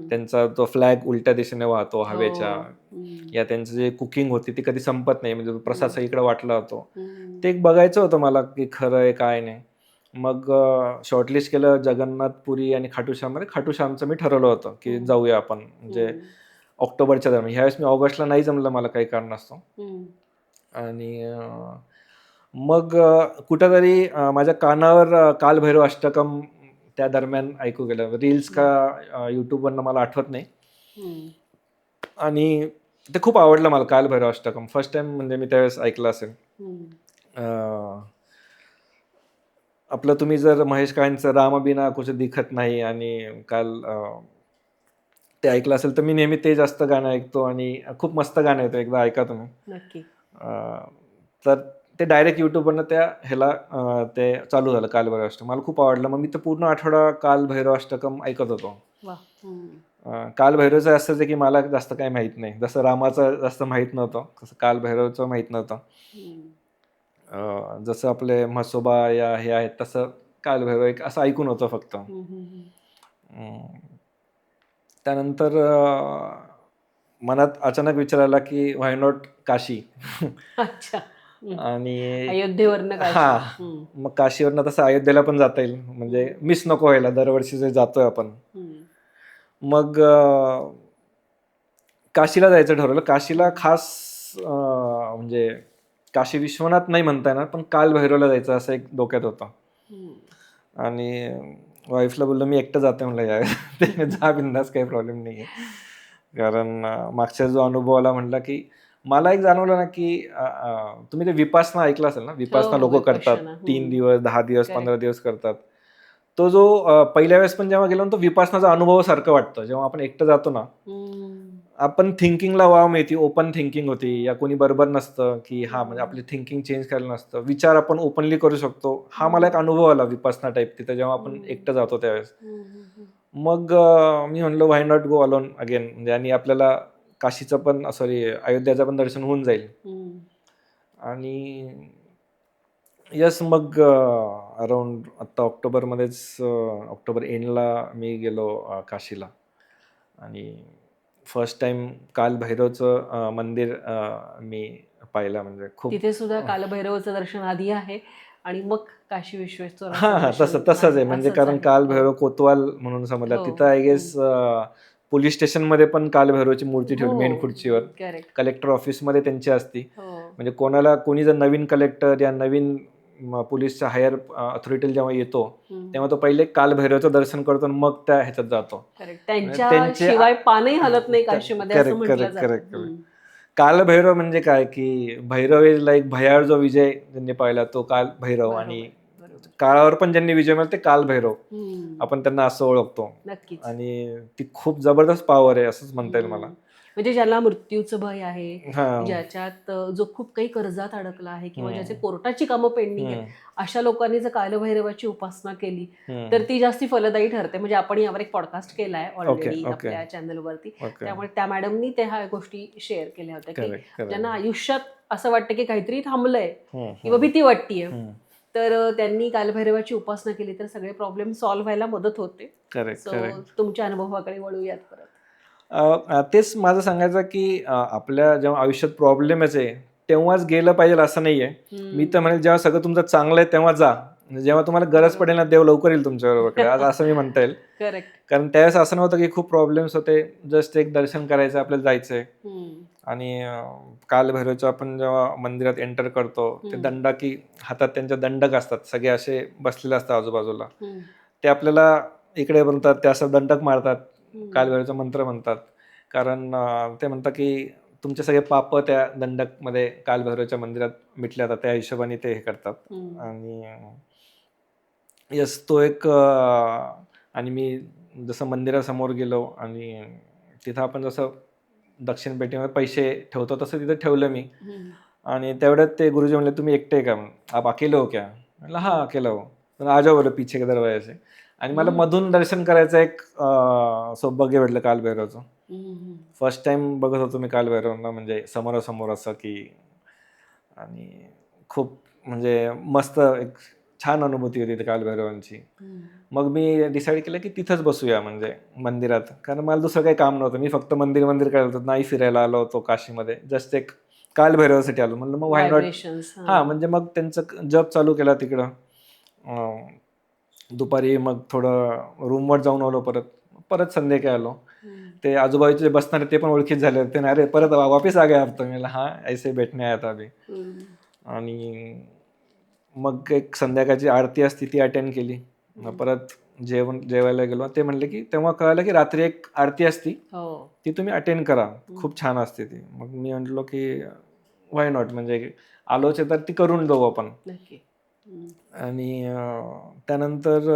त्यांचा तो फ्लॅग उलट्या दिशेने वाहतो हवेच्या, या त्यांचं जे कुकिंग होती ती कधी संपत नाही, म्हणजे प्रसाद सगळीकडे वाटला जातो. ते एक बघायचं होतं मला की खरं आहे काय नाही. मग शॉर्टलिस्ट केलं जगन्नाथपुरी आणि खाटू श्याममध्ये. खाटू श्यामचं मी ठरवलं होतं की जाऊया आपण, म्हणजे ऑक्टोबरच्या दरम्यान. ह्यावेळेस मी ऑगस्टला नाही जमलं मला काही कारणास्तव. आणि मग कुठंतरी माझ्या कानावर कालभैरव अष्टकम त्या दरम्यान ऐकू गेलं. रील्स का यूट्यूबवरनं मला आठवत नाही. आणि ते खूप आवडलं मला कालभैरव अष्टकम. फर्स्ट टाइम म्हणजे मी त्यावेळेस ऐकलं असेल. आपलं तुम्ही जर महेश काळेंचं रामबिना कुछ दिखत नाही आणि काल ते ऐकलं असेल तर मी नेहमी ते जास्त गाणं ऐकतो आणि खूप मस्त गाणं येतं, एकदा ऐका तुम्ही नक्की. तर ते डायरेक्ट युट्यूबवरनं त्या ह्याला ते चालू झालं कालभैरव अष्टकम. मला खूप आवडलं. मग मी तर पूर्ण आठवडा कालभैरव अष्टकम ऐकत होतो. कालभैरवचं असंच आहे की मला जास्त काही माहित नाही. जसं रामाचं जास्त माहित नव्हतं तसं कालभैरवचं माहित नव्हतं. जसं आपले म्हसोबा या हे आहेत तसं कालभैरव एक असं ऐकून होतं फक्त. त्यानंतर मनात अचानक विचार आला की व्हाय नॉट काशी. अच्छा. आणि अयोध्येवरनं मग काशीवरनं तसं अयोध्येला पण जाता येईल, म्हणजे मिस नको व्हायला, दरवर्षी जे जातोय आपण. मग काशीला जायचं ठरवलं. काशीला खास म्हणजे काशी विश्वनाथ नाही म्हणता येणार, पण कालभैरवला जायचं असं एक डोक्यात होतं. आणि वाईफला बोललो मी एकटं जाते म्हणलं यावेळेस. ते जा बिंदास, काही प्रॉब्लेम नाही आहे. कारण मागच्या जो अनुभव आला म्हटलं की मला एक जाणवलं ना की तुम्ही ते विपासना ऐकलं असेल ना. विपासना लोक करतात 3 दिवस 10 दिवस 15 दिवस करतात. तो जो पहिल्या वेळेस पण जेव्हा गेलो ना, तो विपासनाचा अनुभव सारखं वाटतं. जेव्हा आपण एकटं जातो ना, आपण थिंकिंगला वाव मिळते, ओपन थिंकिंग होती, या कोणी बरोबर नसतं की म्हणजे आपली थिंकिंग चेंज करायला नसतं, विचार आपण ओपनली करू शकतो. हा मला एक अनुभव आला विपासना टाईप तिथं जेव्हा आपण एकटं जातो त्यावेळेस. मग मी म्हणलो व्हाय नॉट गो अलोन अगेन, म्हणजे आणि आपल्याला काशीचं पण अयोध्याचं पण दर्शन होऊन जाईल. आणि यस, मग अराउंड आता ऑक्टोबरमध्येच, ऑक्टोबर एंडला मी गेलो काशीला. आणि फर्स्ट टाइम कालभैरवचं मंदिर मी पाहिलं. म्हणजे खूप तिथे सुद्धा कालभैरवचं दर्शन आधी आहे आणि मग काशी विश्वेश्वराचं तसंच आहे. म्हणजे कारण कालभैरव कोतवाल म्हणून समजलं तिथं. आय गेस पोलीस स्टेशनमध्ये पण कालभैरवची मूर्ती ठेवली मेन खुर्चीवर. कलेक्टर ऑफिसमध्ये त्यांची असती. म्हणजे कोणी जर नवीन कलेक्टर या नवीन पोलीसच्या हायर अथॉरिटीला जेव्हा येतो तेव्हा तो पहिले कालभैरवचं दर्शन करतो आणि मग त्या ह्याच्यात जातो. त्यांच्याशिवाय पानही हलत नाही काशीमध्ये असं म्हटलं जातं. करेक्ट. कालभैरव म्हणजे काय की भैरव इज लाईक भयावर जो विजय ज्यांनी पाहिला तो कालभैरव, आणि काळावर पण ज्यांनी विजय मिळाला ते कालभैरव, आपण त्यांना असं ओळखतो. आणि ती खूप जबरदस्त पॉवर आहे असंच म्हणता येईल मला. म्हणजे ज्याला मृत्यूचं भय आहे, ज्याच्यात जो खूप काही कर्जात अडकला आहे किंवा ज्याचे कोर्टाची कामं पेंडिंग आहेत, अशा लोकांनी जर कालभैरवाची उपासना केली तर ती जास्ती फलदायी ठरते. म्हणजे आपण यावर एक पॉडकास्ट केलाय ऑलरेडी आपल्या चॅनलवरती. त्यामुळे त्या मॅडमनी ह्या गोष्टी शेअर केल्या होत्या की ज्यांना आयुष्यात असं वाटतं की काहीतरी थांबलंय किंवा भीती वाटतीये, तर त्यांनी कालभैरवाची उपासना केली तर सगळे प्रॉब्लेम सॉल्व्ह व्हायला मदत होते. तुमच्या अनुभवाकडे वळूयात परत. तेच माझं सांगायचं की आपल्या जेव्हा आयुष्यात प्रॉब्लेमच आहे तेव्हाच गेलं पाहिजे असं नाहीये. मी तर म्हणेल जेव्हा सगळं तुमचं चांगलं आहे तेव्हा जा. जेव्हा तुम्हाला गरज पडेल ना देव लवकर येईल तुमच्या बरोबर आज, असं मी म्हणता येईल. कारण त्यावेळेस असं नव्हतं की खूप प्रॉब्लेम्स होते, जस्ट एक दर्शन करायचं, आपल्याला जायचंय. आणि कालभैरवच्या आपण जेव्हा मंदिरात एंटर करतो ते दंडकी हातात त्यांच्या दंडक असतात, सगळे असे बसलेले असतात आजूबाजूला. ते आपल्याला इकडे म्हणतात, ते असं दंडक मारतात, कालभैरवचा मंत्र म्हणतात. कारण ते म्हणतात की तुमचे सगळे पाप त्या दंडकमध्ये कालभैरवच्या मंदिरात मिटले जातात, त्या हिशोबाने ते हे करतात. आणि यस, तो एक आणि मी जसं मंदिरासमोर गेलो आणि तिथं आपण जसं दक्षिण पेटीमध्ये पैसे ठेवतो तसं तिथं ठेवलं मी. आणि तेवढ्यात ते गुरुजी म्हणले तुम्ही एकटे का, आप अकेले हो क्या, म्हणलं हा अकेला हो, पण आ जाओ बोले पीछे के दरवाजे से. आणि मला मधून दर्शन करायचं एक सौभाग्य भेटलं कालभैरवचं. फर्स्ट टाइम बघत होतो मी कालभैरवांना, म्हणजे समोरासमोर असं की, आणि खूप म्हणजे मस्त एक छान अनुभूती होती त्या कालभैरवांची. मग मी डिसाईड केलं की तिथंच बसूया म्हणजे मंदिरात, कारण मला दुसरं काही काम नव्हतं. मी फक्त मंदिर करत होतो, नाही फिरायला आलो होतो काशीमध्ये, जस्ट एक कालभैरवासाठी आलो. म्हणलं मग व्हाय नॉट. हा म्हणजे मग त्यांचं जप चालू केला तिकडं. दुपारी मग थोडं रूमवर जाऊन आलो, परत संध्याकाळी आलो. ते आजूबाजूचे जे बसणारे ते पण ओळखीत झाले होते ना, अरे परत वापिस आ गया आप तो. मला हा ऐसे बैठने आया था अभी. आणि मग एक संध्याकाळची आरती असती ती अटेंड केली. मग परत जेवायला गेलो. ते म्हणले की तेव्हा कळलं की रात्री एक आरती असती, ती तुम्ही अटेंड करा, खूप छान असते ती. मग मी म्हटलो की व्हाय नॉट, म्हणजे आलोच आहे तर ती करून जाऊ आपण. आणि त्यानंतर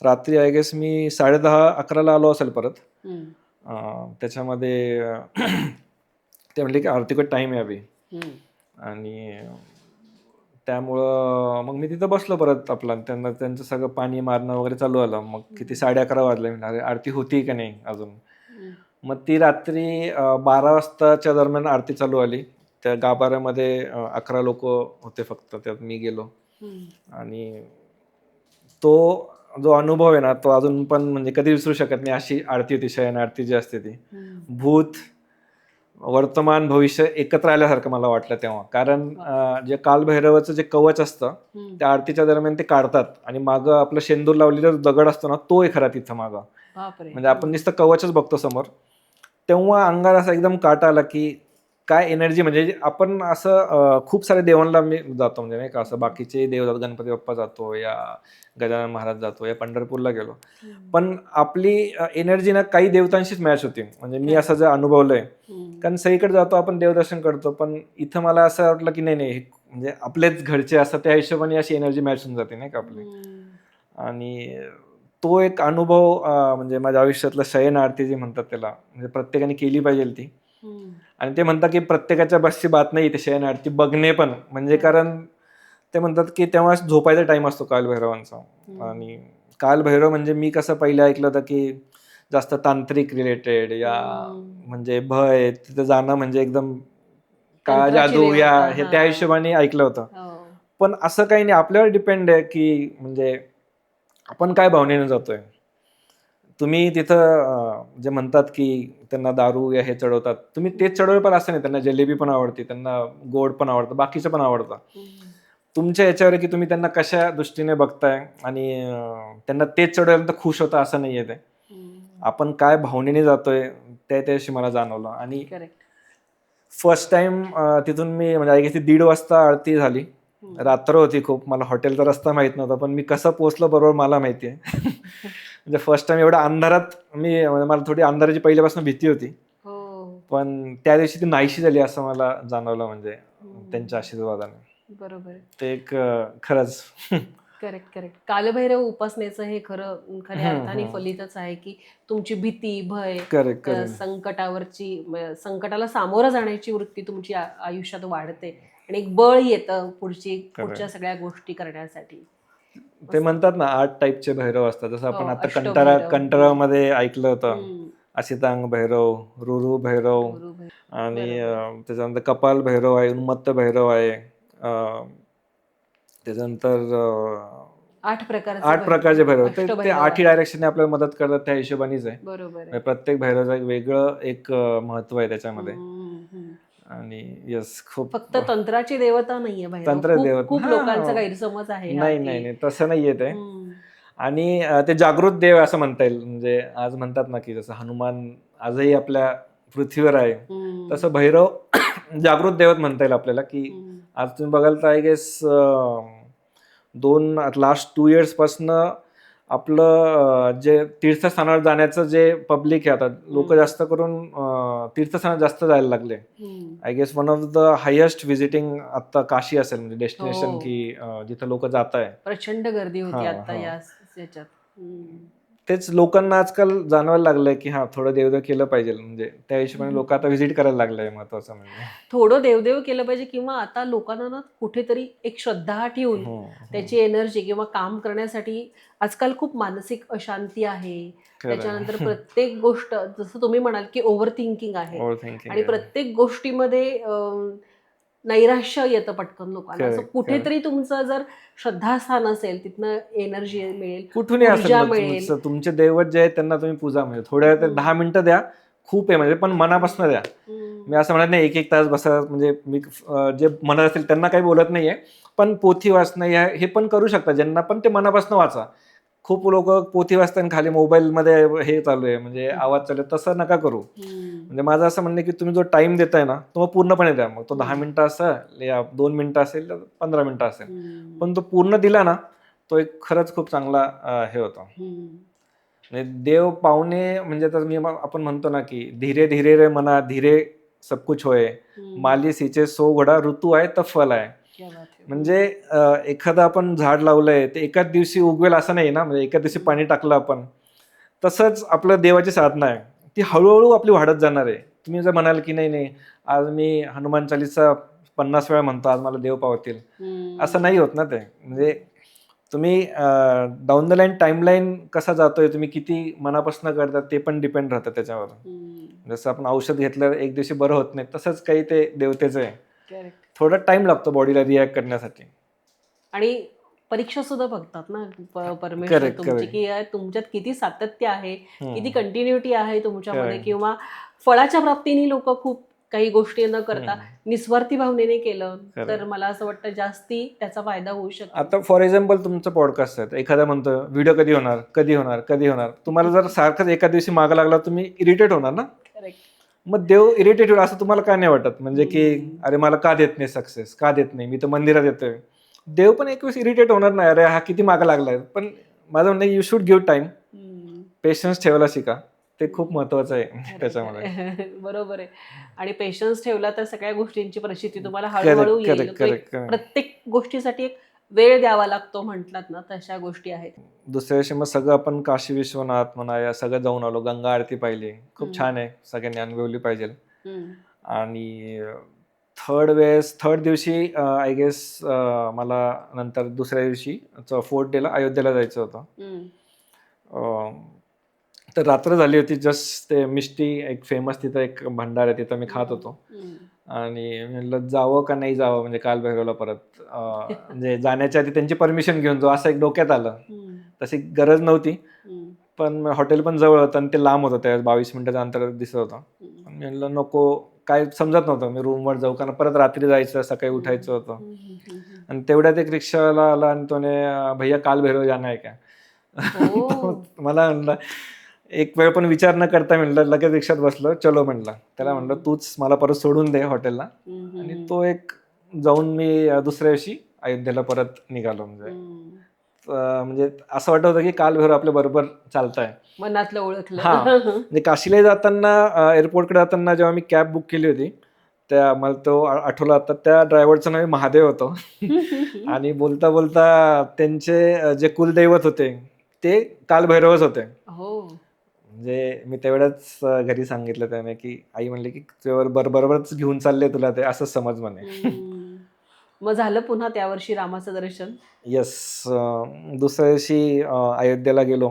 रात्री आय गेस मी 10:30-11ला आलो असेल परत. त्याच्यामध्ये ते म्हणले की आरती का टाइम आहे अभी. आणि त्यामुळं मग मी तिथं बसलो परत आपला. त्यांचं सगळं पाणी मारणं वगैरे चालू आलं. मग किती 11:30 वाजले. अरे आरती होती का नाही अजून. मग ती रात्री 12 वाजताच्या दरम्यान आरती चालू आली. त्या गाभाऱ्यामध्ये 11 लोक होते फक्त, त्यात मी गेलो. आणि तो जो अनुभव आहे ना, तो अजून पण म्हणजे कधी विसरू शकत नाही. अशी आरती होती, शयन आरती जी असते ती. भूत वर्तमान भविष्य एकत्र आल्यासारखं मला वाटलं तेव्हा. कारण जे कालभैरवाचं जे कवच असतं त्या आरतीच्या दरम्यान ते काढतात, आणि मागं आपलं शेंदूर लावलेला दगड असतो ना, तो आहे खरा तिथं मागं. म्हणजे आपण नुसतं कवचच बघतो समोर, तेव्हा अंगाला असा एकदम काटा आला की काय एनर्जी. म्हणजे आपण असं खूप साऱ्या देवांना मी जातो, म्हणजे नाही का, असं बाकीचे देव जातो, गणपती बाप्पा जातो, या गजानन महाराज जातो, या पंढरपूरला गेलो, पण आपली एनर्जी ना काही देवतांशीच मॅच होती. म्हणजे मी असं जे अनुभवलंय, कारण सगळीकडे जातो आपण देवदर्शन करतो, पण इथं मला असं वाटलं की नाही म्हणजे आपलेच घरचे असतात, त्या हिशोबाने अशी एनर्जी मॅच होऊन जाते नाही का आपली. आणि तो एक अनुभव म्हणजे माझ्या आयुष्यातलं शयन आरती जी म्हणतात त्याला, म्हणजे प्रत्येकाने केली पाहिजे ती. आणि ते म्हणतात की प्रत्येकाच्या बसची बात नाही ते शयन आरती बघणे पण, म्हणजे कारण ते म्हणतात की तेव्हा झोपायचा टाइम असतो कालभैरवांचा. आणि कालभैरव म्हणजे मी कसं पहिले ऐकलं होतं की जास्त तांत्रिक रिलेटेड, या म्हणजे भय तिथं जाणं म्हणजे एकदम काळा जादू या हे त्या हिशोबाने ऐकलं होतं. पण असं काही नाही, आपल्यावर डिपेंड आहे की म्हणजे आपण काय भावनेने जातोय. तुम्ही तिथं जे म्हणतात की त्यांना दारू या हे चढवतात, तुम्ही तेच चढवलं पण असं नाही. त्यांना जलेबी पण आवडते, त्यांना गोड पण आवडतं, बाकीचं पण आवडतं. तुमच्या याच्यावर की तुम्ही त्यांना कशा दृष्टीने बघताय, आणि त्यांना तेच चढवल्यानंतर खुश होता असं नाहीये ते. आपण काय भावनेने जातोय त्या दिवशी मला जाणवलं. आणि फर्स्ट टाइम तिथून मी म्हणजे आई 1:30 वाजता आरती झाली. रात्र होती खूप, मला हॉटेलचा रस्ता माहित नव्हता, पण मी कसं पोहोचलो बरोबर मला माहिती आहे. म्हणजे फर्स्ट टाइम एवढ्या अंधारात मला थोडी अंधाराची पहिल्यापासून भीती होती, पण त्या दिवशी ती नाहीशी झाली असं मला जाणवलं, म्हणजे त्यांच्या आशीर्वादाने. बरोबर. ते एक खरंच करेक्ट. कालभैरव उपासनेचं हे खऱ्या अर्थाने फलितच आहे की तुमची भीती, भय, संकटाला सामोरं जाण्याची वृत्ती तुमची आयुष्यात वाढते, आणि एक बळ येतं पुढच्या सगळ्या गोष्टी करण्यासाठी. ते म्हणतात ना 8 टाईपचे भैरव असतात, जसं आपण आता कंटारामध्ये ऐकलं होतं, असितांग भैरव, रुरु भैरव, आणि त्याच्यानंतर कपाल भैरव आहे, उन्मत्त भैरव आहे. त्याच्यानंतर 8 प्रकारचे भैरव. ते 8ही डायरेक्शनने आपल्याला मदत करतात, त्या हिशोबानेच आहे. बरोबर. प्रत्येक भैरवाचं एक वेगळं एक महत्व आहे त्याच्यामध्ये. आणि यस, खूप फक्त तंत्राची देवता नाहीये भैरव. तंत्र देवता, खूप लोकांचा गैरसमज आहे. नाही तसं नाहीये ते. आणि ते जागृत देव असं म्हणता येईल. म्हणजे आज म्हणतात ना की जसं हनुमान आजही आपल्या पृथ्वीवर आहे, तसं भैरव जागृत देवत म्हणता येईल आपल्याला. की आज तुम्ही बघाल तर आय गेस लास्ट 2 years पासून आपलं जे तीर्थस्थानावर जाण्याचं जे पब्लिक आहे, आता लोक जास्त करून तीर्थस्थानात जास्त जायला लागले. I guess one of the highest visiting आता काशी असेल, म्हणजे डेस्टिनेशन की जिथं लोक जात आहे. प्रचंड गर्दी होती आता याच्यात. तेच लोकांना आजकाल जाणवायला लागलंय की हा थोडं देवदेव केलं पाहिजे, म्हणजे त्या हिशोबाने लोक आता व्हिजिट करायला लागलंय, महत्वाचं म्हणजे. थोडं देवदेव केलं पाहिजे किंवा आता लोकांना ना कुठेतरी एक श्रद्धा ठेवून त्याची एनर्जी किंवा काम करण्यासाठी आजकाल खूप मानसिक अशांती आहे. त्याच्यानंतर प्रत्येक गोष्ट जसं तुम्ही म्हणाल की ओव्हर थिंकिंग आहे ओव्हर थिंकिंग आणि प्रत्येक गोष्टीमध्ये नैराश्य येतं पटकन लोकांना. असं कुठेतरी तुमचं जर श्रद्धास्थान असेल तिथनं एनर्जी मिळेल, कुठूनही असेल, ऊर्जा मग मिळेल. तुमचे दैवत जे आहेत त्यांना तुम्ही पूजा, म्हणजे थोड्या वेळ 10 मिनिटं द्या, खूप आहे म्हणजे, पण मनापासून द्या. मी असं म्हणत नाही 1-1 तास बसा, म्हणजे मी जे म्हणत असतील त्यांना काही बोलत नाहीये, पण पोथी वाचणं हे पण करू शकता ज्यांना, पण ते मनापासून वाचा. खूप लोक पोथी वाचताना खाली मोबाईलमध्ये हे चालू आहे, म्हणजे आवाज चालू आहे, तसं नका करू. म्हणजे माझं असं म्हणणं की तुम्ही जो टाइम देताय ना तो पूर्णपणे द्या. मग तो 10 मिनिटं असेल या 2 मिनिटं असेल, 15 मिनिटं असेल, पण तो पूर्ण दिला ना, तो एक खरंच खूप चांगला हे होतो. म्हणजे देव पावणे, म्हणजे तर आपण म्हणतो ना की धीरे धीरे रे मना, धीरे सब कुछ होय, माली सींचे 100 घोडा, ऋतू आहे तर फल आहे. म्हणजे एखादं आपण झाड लावलंय ते एकाच दिवशी उगवेल असं नाही ना, म्हणजे एका दिवशी पाणी टाकलं आपण, तसंच आपलं देवाची साधना आहे, ती हळूहळू आपली वाढत जाणार आहे. तुम्ही जर म्हणाल की नाही नाही आज मी हनुमान चालीसा 50 वेळा म्हणतो, आज मला देव पावतील, असं नाही होत ना ते. म्हणजे तुम्ही डाऊन द लाईन टाइमलाईन कसा जातोय, तुम्ही किती मनापासून करतात ते पण डिपेंड राहतं त्याच्यावर. जसं आपण औषध घेतलं एक दिवशी बरं होत नाही, तसंच काही ते देवतेचं आहे, थोडा टाइम लागतो बॉडीला रिॲक्ट करण्यासाठी. आणि परीक्षा सुद्धा बघतात ना परमेश्वर तुमची, की तुमच्यात किती सातत्य आहे, किती कंटिन्युटी आहे तुमच्यामध्ये, किंवा फळाच्या प्राप्तीने लोक खूप काही गोष्टी न करता निस्वार्थी भावनेने केलं तर मला असं वाटतं जास्ती त्याचा फायदा होऊ शकतो. आता फॉर एक्झाम्पल तुमचं पॉडकास्ट आहे, एखादा म्हणतो व्हिडिओ कधी होणार कधी होणार कधी होणार, तुम्हाला जर सारखंच एका दिवशी मागं लागला तुम्ही इरिटेट होणार ना. मग देव इरिटेट होईल असं तुम्हाला का नाही वाटत, म्हणजे की अरे मला का देत नाही सक्सेस, का देत नाही, मी तर मंदिरात येतोय. देव पण एक वेळेस इरिटेट होणार नाही, अरे हा किती मागं लागलाय. पण माझं म्हणणं you should give time, patience ठेवायला शिका, ते खूप महत्वाचं आहे त्याच्यामध्ये. बरोबर आहे. आणि पेशन्स ठेवला तर सगळ्या गोष्टींची परिस्थिती तुम्हाला हळूहळू येईल. प्रत्येक गोष्टीसाठी एक वेळ द्यावा लागतो म्हटलात ना, तशा गोष्टी आहेत. दुसऱ्या दिवशी मग सगळं आपण काशी विश्वनाथ म्हणा या सगळं जाऊन आलो, गंगा आरती पाहिली, खूप छान आहे, सगळ्यांनी अनुभवली पाहिजे. आणि थर्ड दिवशी आय गेस मला नंतर दुसऱ्या दिवशी 4th डेला अयोध्येला जायचं होतं. तर रात्र झाली होती, जस्ट ते मिष्टी एक फेमस तिथं एक भंडार आहे, तिथं मी खात होतो. आणि म्हटलं जावं का नाही जावं, म्हणजे कालभैरवला परत म्हणजे जाण्याच्या आधी त्यांची परमिशन घेऊन जाऊ असं एक डोक्यात आलं. तशी गरज नव्हती, पण हॉटेल पण जवळ होतं आणि ते लांब होतं, त्यावेळेस 22 मिनिटाचं अंतर दिसत होतं. म्हटलं नको, काय समजत नव्हतं मी रूमवर जाऊ, कारण परत रात्री जायचं, सकाळी उठायचं होतं. आणि तेवढ्यात एक रिक्षावाला आला आणि तोने भैया कालभैरव जाना आहे का. मला म्हणलं, एक वेळ पण विचार न करता म्हणलं, लगेच रिक्षात बसलो, चलो म्हणलं. त्याला म्हणलं तूच मला परत सोडून दे हॉटेलला. आणि तो एक जाऊन मी दुसऱ्या दिवशी अयोध्येला परत निघालो. म्हणजे असं वाटत होतं की कालभैरव आपल्या बरोबर चालताय, मनातलं ओळखलं. हा. म्हणजे काशीला जाताना एअरपोर्टकडे जाताना जेव्हा मी कॅब बुक केली होती, त्या मला तो आठवला आता, त्या ड्रायव्हरचं नाव महादेव होतं. आणि बोलता बोलता त्यांचे जे कुलदैवत होते ते कालभैरवच होते. म्हणजे मी तेवढ्याच घरी सांगितलं त्याने, की आई म्हणले की बरोबरच घेऊन चालले तुला ते, असं समज म्हणे. मग झालं पुन्हा त्या वर्षी रामाचं दर्शन? येस. दुसऱ्या दिवशी अयोध्येला गेलो.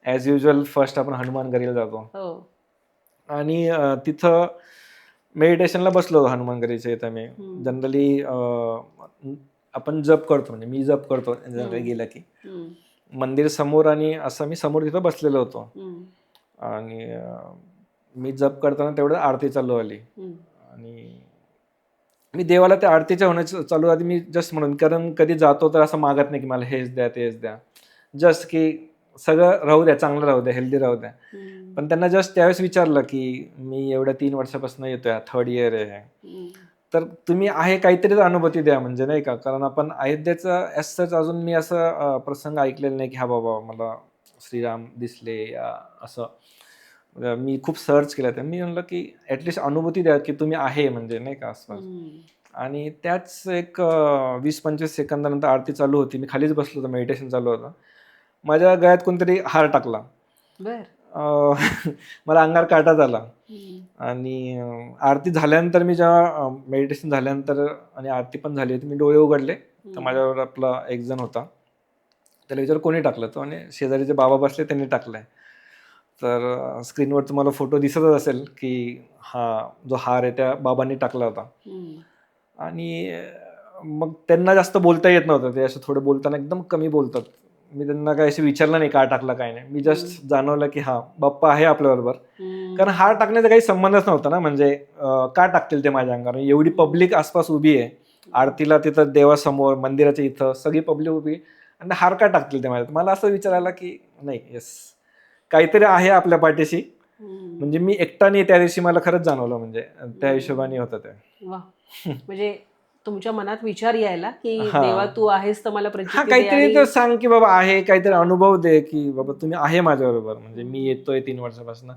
ॲज युजल फर्स्ट आपण हनुमानगडीला जातो. आणि तिथं मेडिटेशनला बसलो हनुमानगडीच्या इथं. मी जनरली आपण जप करतो, म्हणजे मी जप करतो जनरली गेला की मंदिर समोर, आणि असं मी समोर तिथं बसलेलो होतो. आणि मी जप करताना तेवढं आरती चालू आली. आणि मी देवाला त्या आरतीच्या होण्याचं चालू आधी मी जस्ट म्हणून, कारण कधी जातो तर असं मागत नाही की मला हेच द्या तेच द्या, जस्ट की सगळं राहू द्या, चांगलं राहू द्या, हेल्दी राहू द्या. पण त्यांना जस्ट त्यावेळेस विचारलं की मी एवढ्या 3 वर्षापासून येतोय, 3rd इयर आहे, तर तुम्ही आहे काहीतरीच अनुभूती द्या, म्हणजे नाही का. कारण आपण अयोध्येचं ॲज सच अजून मी असं प्रसंग ऐकलेला नाही की हा बाबा मला श्रीराम दिसले या असं. मी खूप सर्च केलं, तर मी म्हणलं की ॲटलिस्ट अनुभूती द्या की तुम्ही आहे, म्हणजे नाही का आसपास. आणि त्याच एक 20-25 सेकंदानंतर आरती चालू होती, मी खालीच बसलो होतो, मेडिटेशन चालू होतं. माझ्या गळ्यात कोणतरी हार टाकला. बर. मला अंगावर काटा झाला. आणि आरती झाल्यानंतर मी जेव्हा मेडिटेशन झाल्यानंतर आणि आरती पण झाली तर मी डोळे उघडले, तर माझ्यावर आपला एक जण होता, त्याला विचार कोणी टाकलं, तो आणि शेजारीचे बाबा बसले त्यांनी टाकलाय. तर स्क्रीनवर तुम्हाला फोटो दिसतच असेल की हा जो हार आहे त्या बाबांनी टाकला होता. आणि मग त्यांना जास्त बोलता येत नव्हतं, ते असं थोडं बोलताना एकदम कमी बोलतात. मी त्यांना काही असं विचारलं नाही का टाकला काय नाही, मी जस्ट जाणवलं की हा बाप्पा आहे आपल्याबरोबर. कारण हार टाकण्याचा काही संबंधच नव्हता ना, म्हणजे का टाकतील ते माझ्या अंगावर, एवढी पब्लिक आसपास उभी आहे आरतीला, तिथं देवासमोर मंदिराच्या इथं सगळी पब्लिक उभी आणि हार का टाकतील ते माझ्या. मला असं विचारायला की नाही, येस काहीतरी आहे आपल्या पाठीशी, म्हणजे मी एकटा नाही त्या दिवशी, मला खरंच जाणवलं, म्हणजे त्या हिशोबाने होतं ते. म्हणजे तुमच्या मनात विचार यायला की हा. देवा तू आहेस तर मला हा प्रचिती दे काहीतरी आणि तर सांग की बाबा आहे, काहीतरी अनुभव दे की बाबा तुम्ही आहे माझ्याबरोबर, म्हणजे मी येतोय 3 वर्षापासून,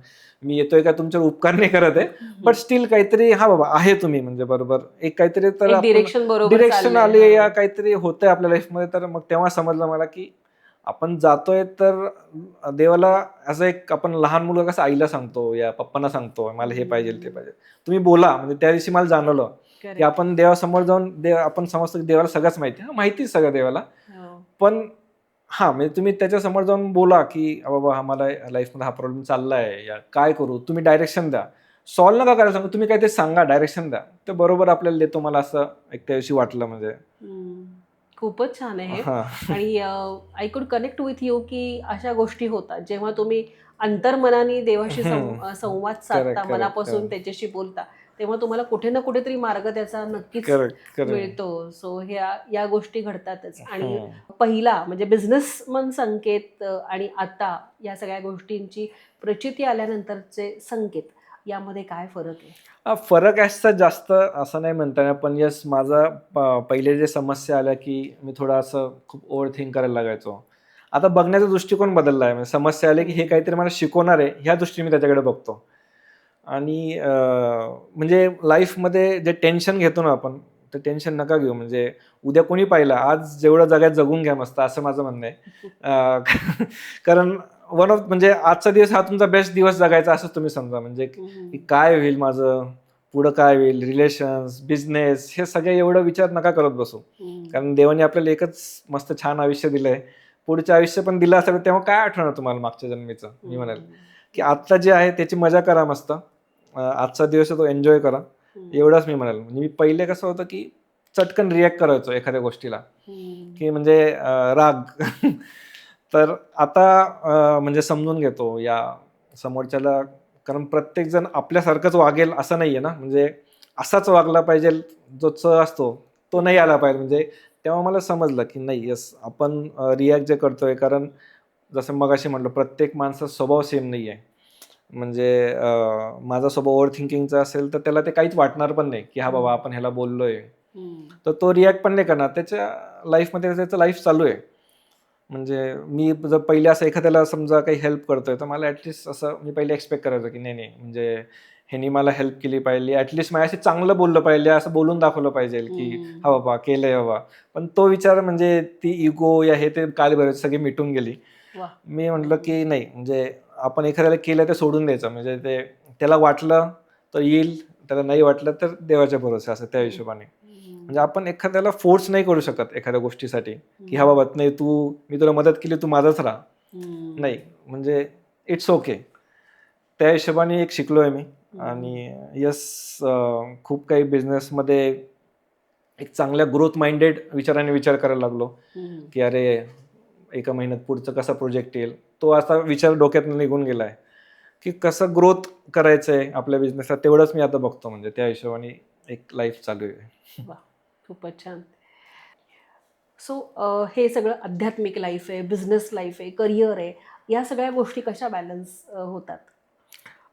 मी येतोय का तुमच्यावर उपकार नाही करत आहे, बट स्टील काहीतरी हा बाबा आहे तुम्ही, म्हणजे बरोबर एक काहीतरी तर एक डिरेक्शन बरोबर डिरेक्शन चाललंय. आली या काहीतरी होतंय आपल्या लाईफमध्ये. तर मग तेव्हा समजलं मला की आपण जातोय तर देवाला असं एक, आपण लहान मुलं कसं आईला सांगतो या पप्पांना सांगतो मला हे पाहिजे ते पाहिजे, तुम्ही बोला, म्हणजे त्या दिवशी मला जाणवलं की Correct. आपण देवासमोर जाऊन आपण समजतो की देवाला सगळंच माहिती सगळं देवाला, हो. पण हा म्हणजे तुम्ही त्याच्या समोर जाऊन बोला की बाबा मला लाईफमध्ये हा प्रॉब्लेम चाललाय, या काय करू, तुम्ही डायरेक्शन द्या, सॉल्व्ह नका करायला सांगू, तुम्ही काहीतरी सांगा, डायरेक्शन द्या, ते बरोबर आपल्याला देतो. मला असं एक त्या दिवशी वाटलं. म्हणजे खूपच छान आहे हे. हा आणि I could connect with you की अशा गोष्टी होतात जेव्हा तुम्ही अंतर्मनाने देवाशी संवाद साधता, correct, मनापासून correct. त्याच्याशी बोलता, तेव्हा तुम्हाला कुठे ना कुठेतरी मार्ग त्याचा नक्कीच करेक्ट मिळतो. सो या गोष्टी घडतातच. आणि पहिला म्हणजे बिझनेसमन संकेत आणि आता या सगळ्या गोष्टींची प्रचिती आल्यानंतरचे संकेत, यामध्ये काय फरक आहे? फरक असता जास्त असं नाही म्हणता येणार, पण यस माझा पहिले जे समस्या आल्या की मी थोडं असं खूप ओव्हर थिंक करायला लागायचो. आता बघण्याचा दृष्टिकोन बदलला आहे. म्हणजे समस्या आली की हे काहीतरी मला शिकवणार आहे, ह्या दृष्टीने मी त्याच्याकडे बघतो. आणि म्हणजे लाईफमध्ये जे टेन्शन घेतो ना आपण, ते टेन्शन नका घेऊ. म्हणजे उद्या कोणी पाहिलं, आज जेवढं जगात जगून घ्या मस्त, असं माझं म्हणणं आहे. कारण म्हणजे आजचा दिवस हा तुमचा बेस्ट दिवस जगायचा असंच तुम्ही समजा. म्हणजे की काय होईल माझं पुढं, काय होईल, रिलेशन्स, बिझनेस, हे सगळे एवढं विचार नका करत बसू. कारण देवाने आपल्याला एकच मस्त छान आयुष्य दिलंय, पुढचं आयुष्य पण दिलं असेल तेव्हा काय आठवणार तुम्हाला मागच्या जन्मीचं. मी म्हणाल की आत्ता जे आहे त्याची मजा करा मस्त, आजचा दिवस तो एन्जॉय करा, एवढंच मी म्हणाल. म्हणजे मी पहिले कसं होतं की चटकन रिॲक्ट करायचो एखाद्या गोष्टीला, की म्हणजे राग. तर आता म्हणजे समजून घेतो या समोरच्याला, कारण प्रत्येक जण आपल्यासारखंच वागेल असं नाहीये ना, म्हणजे असाच वागला पाहिजे, जो असतो तो नाही आला पाहिजे. म्हणजे तेव्हा मला समजलं की नाही, यस आपण रिॲक्ट जे करतोय, कारण जसं मगाशी म्हटलं प्रत्येक माणसाचा स्वभाव सेम नाही आहे. म्हणजे माझा स्वभाव ओव्हर थिंकिंगचा असेल तर त्याला ते काहीच वाटणार पण नाही की हा बाबा आपण ह्याला बोललोय, तर तो रिॲक्ट पण नाही करणार, त्याच्या लाईफमध्ये त्याचं लाईफ चालू आहे. म्हणजे मी जर पहिले असं एखाद्याला समजा काही हेल्प करतोय, तर मला ॲटलिस्ट असं मी पहिले एक्सपेक्ट करायचो की नाही म्हणजे ह्यानी मला हेल्प केली पाहिजे, ॲटलिस्ट माझ्याशी चांगलं बोललं पाहिजे, असं बोलून दाखवलं पाहिजे की हा बाबा केलंय बाबा. पण तो विचार, म्हणजे ती इगो या हे ते कालभरात सगळी मिटून गेली. मी म्हटलं की नाही, म्हणजे आपण एखाद्याला केलं ते सोडून द्यायचं. म्हणजे ते त्याला वाटलं तर येईल, त्याला नाही वाटलं तर देवाच्या भरोसे, असं त्या हिशोबाने. म्हणजे आपण एखाद्याला फोर्स नाही करू शकत एखाद्या गोष्टीसाठी की हा बाबा नाही, मी तुला मदत केली, तू माझाच राहा. नाही, म्हणजे इट्स ओके. त्या हिशोबाने एक शिकलोय मी. आणि यस खूप काही बिझनेसमध्ये एक चांगल्या ग्रोथ माइंडेड विचाराने विचार करायला लागलो की अरे एका महिन्यात पुढचं कसा प्रोजेक्ट येईल, तो असा विचार डोक्यात निघून गेलाय की कसं ग्रोथ करायचंय आपल्या बिझनेसला, तेवढंच मी आता बघतो. म्हणजे त्या हिशोबाने एक लाईफ चालू आहे. खूपच छान. सो हे सगळं आध्यात्मिक लाईफ आहे, बिझनेस लाईफ आहे, करिअर आहे, या सगळ्या गोष्टी कशा बॅलन्स होतात?